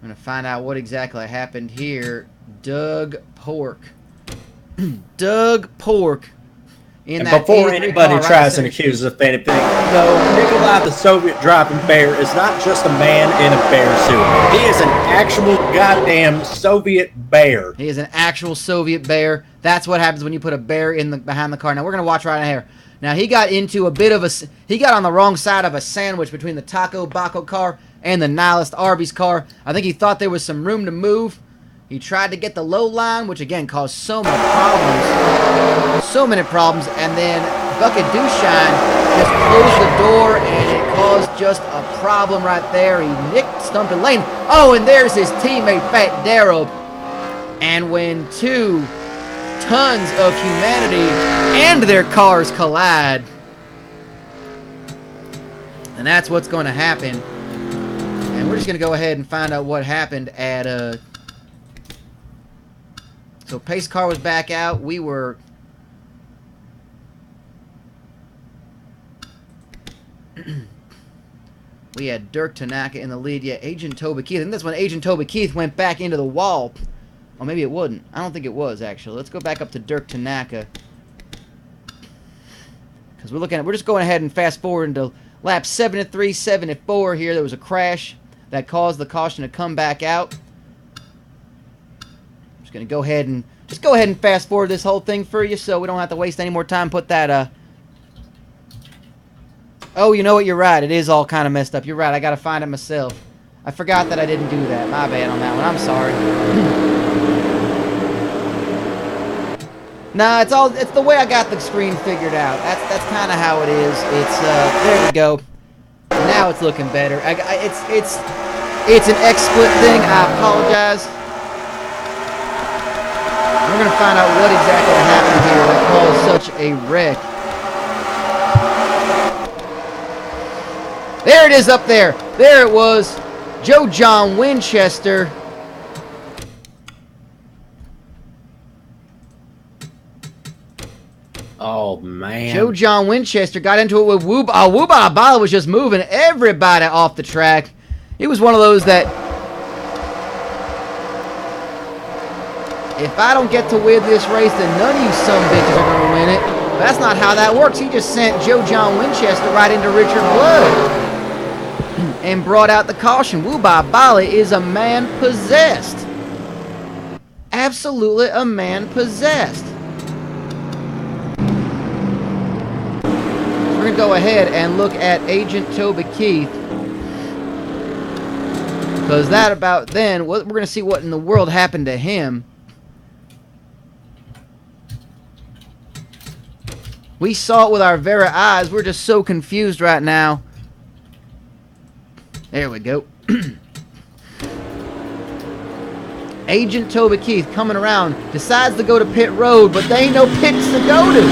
going to find out what exactly happened here. Doug Pork. Doug Pork. And before anybody tries and accuses of anything, no, Nikolai the Soviet driving bear is not just a man in a bear suit. He is an actual goddamn Soviet bear. He is an actual Soviet bear. That's what happens when you put a bear behind the car. Now, we're going to watch right here. Now, he got into a bit of he got on the wrong side of a sandwich between the Taco Baco car and the Nihilist Arby's car. I think he thought there was some room to move. He tried to get the low line, which again caused so many problems. So many problems. And then Bucket Douchine just closed the door, and it caused just a problem right there. He stumped a lane. Oh, and there's his teammate, Fat Darrow. And when 2 tons of humanity and their cars collide, and that's what's going to happen. And we're just going to go ahead and find out what happened at... So pace car was back out. We were... we had Dirk Tanaka in the lead. Yeah, Agent Toby Keith. I think that's when Agent Toby Keith went back into the wall. Or maybe it wouldn't. I don't think it was, actually. Let's go back up to Dirk Tanaka. Because we're just going ahead and fast forward into lap 73, 74 here. There was a crash that caused the caution to come back out. Going to go ahead and fast forward this whole thing for you so we don't have to waste any more time. Put that oh, you know what, you're right, it is all kind of messed up. You're right, I gotta find it myself. I forgot that I didn't do that. My bad on that one. I'm sorry. Nah, it's the way I got the screen figured out. That's kind of how it is. It's there we go. Now it's looking better. It's an X-split thing. I apologize. We're going to find out what exactly happened here that caused such a wreck. There it is up there. There it was. Joe John Winchester. Oh, man. Joe John Winchester got into it with Wooba. Wooba Bala was just moving everybody off the track. It was one of those that... if I don't get to win this race, then none of you sumbitches are going to win it. But that's not how that works. He just sent Joe John Winchester right into Richard Blood and brought out the caution. Wooba Bali is a man possessed. Absolutely a man possessed. So we're going to go ahead and look at Agent Toby Keith. Because that about then, we're going to see what in the world happened to him. We saw it with our very eyes. We're just so confused right now. There we go. Agent Toby Keith coming around, decides to go to pit road, but there ain't no pits to go to.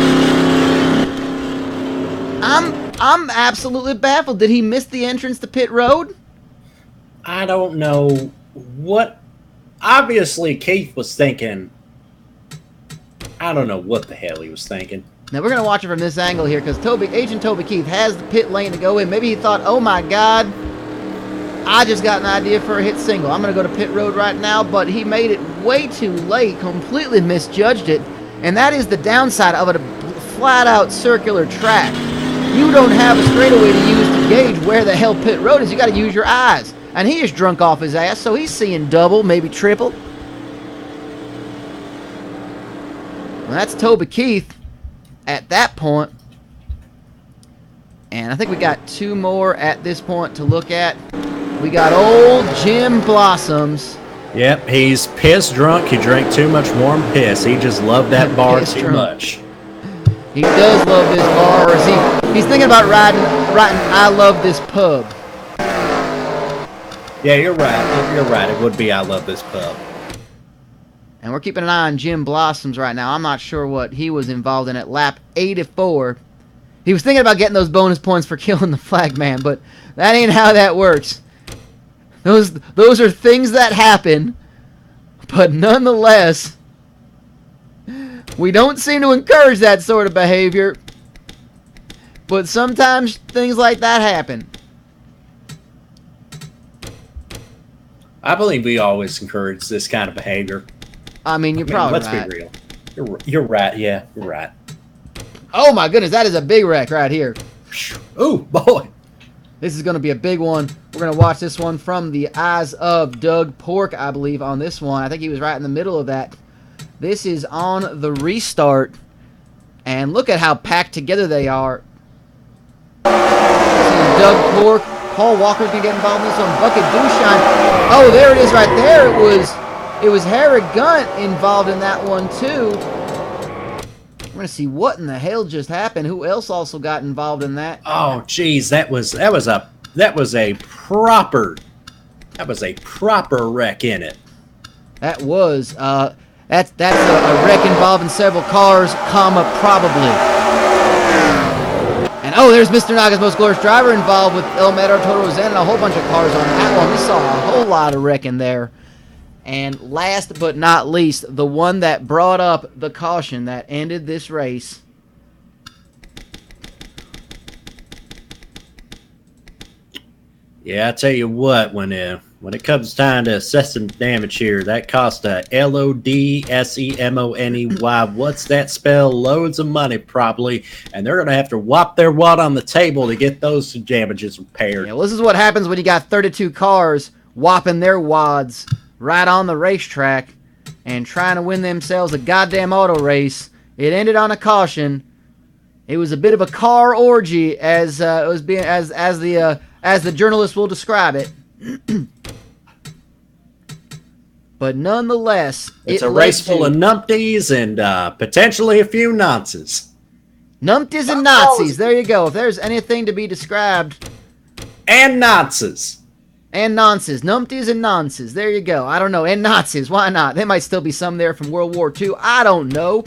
I'm absolutely baffled. Did he miss the entrance to pit road? I don't know what. Obviously, Keith was thinking. I don't know what the hell he was thinking. Now, we're going to watch it from this angle here because Agent Toby Keith has the pit lane to go in. Maybe he thought, oh my God, I just got an idea for a hit single. I'm going to go to pit road right now, but he made it way too late, completely misjudged it. And that is the downside of a flat-out circular track. You don't have a straightaway to use to gauge where the hell pit road is. You got to use your eyes. And he is drunk off his ass, so he's seeing double, maybe triple. Well, that's Toby Keith at that point. And I think we got 2 more at this point to look at. We got old Jim Blossoms. Yep, he's piss drunk. He drank too much warm piss. He just loved that bar Piss too drunk. much. He does love this bar. Or is he's thinking about writing I love this pub. Yeah, you're right. You're right. It would be I love this pub. And we're keeping an eye on Jim Blossoms right now. I'm not sure what he was involved in at lap 84. He was thinking about getting those bonus points for killing the flag man, but that ain't how that works. Those are things that happen, but nonetheless, we don't seem to encourage that sort of behavior. But sometimes things like that happen. I believe we always encourage this kind of behavior. I mean, you're probably let's right. be real. You're right. Yeah, you're right. Oh my goodness, that is a big wreck right here. Ooh, boy. This is going to be a big one. We're going to watch this one from the eyes of Doug Pork, I believe, on this one. I think he was right in the middle of that. This is on the restart. And look at how packed together they are. Doug Pork. Paul Walker's going to get involved in this one. Bucket Dooshine. Oh, there it is right there. It was Harry Gunt involved in that one, too. We're going to see what in the hell just happened. Who else also got involved in that? Oh, geez, that was a proper wreck in it. That was that's a wreck involving several cars, probably. And oh, there's Mr. Naga's Most Glorious Driver involved with El Matador Toro Rosen and a whole bunch of cars on that one. We saw a whole lot of wrecking there. And last but not least, the one that brought up the caution that ended this race. Yeah, I tell you what, when it comes time to assessing damage here, that cost a LODSEMONEY. What's that spell? Loads of money, probably, and they're gonna have to whop their wad on the table to get those damages repaired. Yeah, well, this is what happens when you got 32 cars whopping their wads right on the racetrack and trying to win themselves a goddamn auto race. It ended on a caution. It was a bit of a car orgy, as the journalist will describe it. But nonetheless, it's a race full of numpties and potentially a few nonces. Numpties and Nazis. There you go. If there's anything to be described. And nonces. And nonces. Numpties and nonces. There you go. I don't know. And Nazis. Why not? There might still be some there from World War II. I don't know.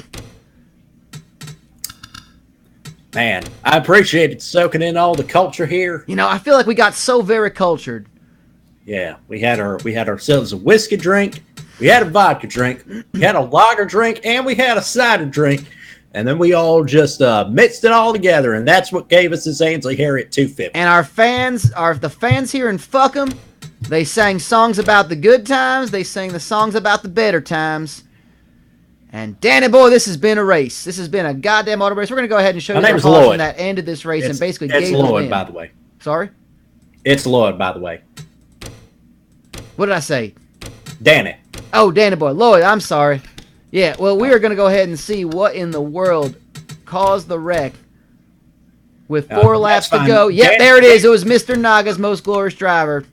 Man, I appreciate soaking in all the culture here. You know, I feel like we got so very cultured. Yeah, we had ourselves a whiskey drink, we had a vodka drink, we had a lager drink, and we had a cider drink, and then we all just mixed it all together, and that's what gave us this Ainsley Harriott 250. And the fans here in Fawkham, they sang songs about the good times, they sang the songs about the better times. And Danny boy, this has been a race. This has been a goddamn auto race. We're going to go ahead and show you the caution that ended this race and basically gave Lloyd, the win. by the way. Sorry? It's Lloyd, by the way. What did I say? Danny. Oh, Danny boy. Lloyd, I'm sorry. Yeah, well, we are going to go ahead and see what in the world caused the wreck with 4 laps to go. Yep, there it is. It was Mr. Naga's Most Glorious Driver.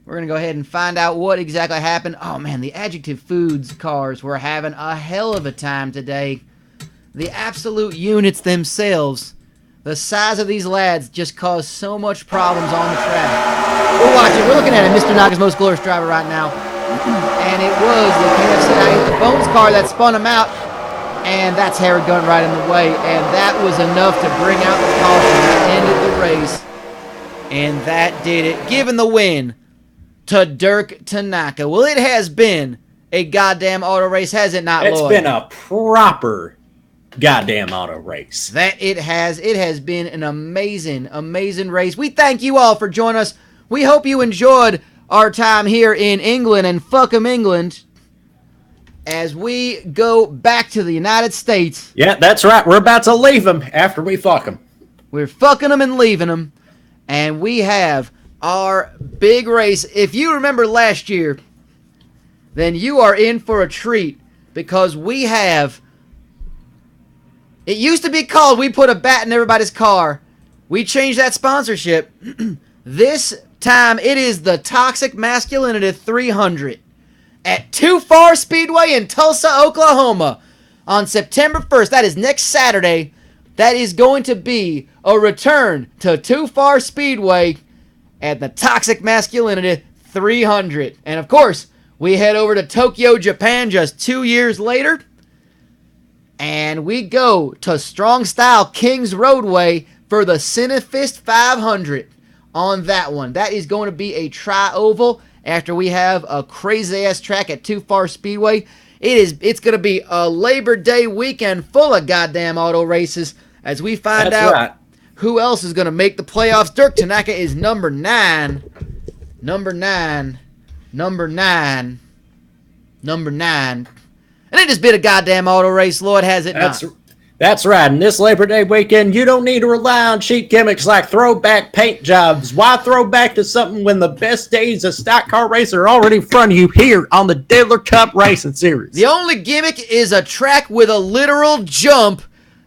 We're going to go ahead and find out what exactly happened. Oh, man, the Adjective Foods cars were having a hell of a time today. The absolute units themselves, the size of these lads just caused so much problems on the track. We're looking at it, Mr. Naga's Most Glorious Driver right now. And it was the KFC Bones car that spun him out. And that's Harry Gunt right in the way. And that was enough to bring out the caution that ended the race. And that did it, giving the win to Dirk Tanaka. Well, it has been a goddamn auto race, has it not, Lloyd? It's been a proper goddamn auto race. That it has. It has been an amazing, amazing race. We thank you all for joining us. We hope you enjoyed our time here in England and Fawkham, England, as we go back to the United States. Yeah, that's right. We're about to leave them after we fuck them. We're fucking them and leaving them. And we have our big race. If you remember last year, then you are in for a treat, because we have, it used to be called We Put a Bat in Everybody's Car, we changed that sponsorship. This time, it is the Toxic Masculinity 300 at Too Far Speedway in Tulsa, Oklahoma on September 1st. That is next Saturday. That is going to be a return to Too Far Speedway at the Toxic Masculinity 300. And of course, we head over to Tokyo, Japan just 2 years later. And we go to Strong Style Kings Roadway for the Cinefist 500 on that one. That is going to be a tri-oval after we have a crazy-ass track at Too Far Speedway. It's going to be a Labor Day weekend full of goddamn auto races as we find out who else is going to make the playoffs. Dirk Tanaka is number 9. Number 9. And it has been a goddamn auto race, Lord, has it not? That's right. And this Labor Day weekend, you don't need to rely on cheap gimmicks like throwback paint jobs. Why throw back to something when the best days of stock car racing are already in front of you here on the Diddler Cup Racing Series? The only gimmick is a track with a literal jump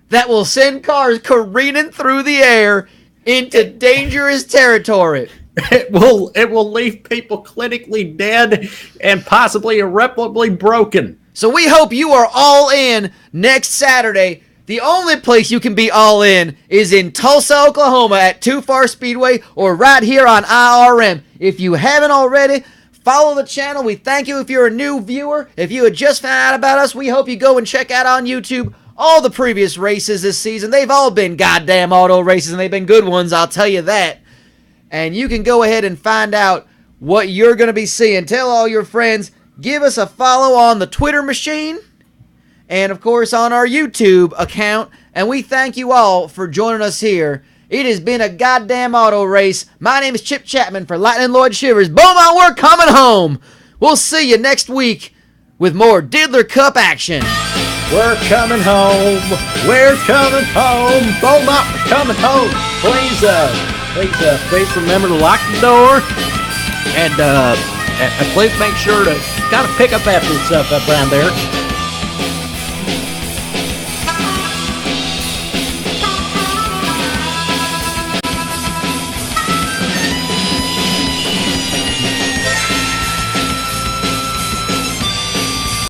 that will send cars careening through the air into dangerous territory. It will leave people clinically dead and possibly irreparably broken. So we hope you are all in next Saturday. The only place you can be all in is in Tulsa, Oklahoma at Too Far Speedway or right here on IRM. If you haven't already, follow the channel. We thank you if you're a new viewer. If you had just found out about us, we hope you go and check out on YouTube all the previous races this season. They've all been goddamn auto races, and they've been good ones, I'll tell you that. And you can go ahead and find out what you're going to be seeing. Tell all your friends. Give us a follow on the Twitter machine. And, of course, on our YouTube account. And we thank you all for joining us here. It has been a goddamn auto race. My name is Chip Chapman for Lightning Lord Shivers. Beaumont, we're coming home. We'll see you next week with more Diddler Cup action. We're coming home. We're coming home. Beaumont, we're coming home. Please remember to lock the door. And please make sure to kind of pick up after yourself up around there.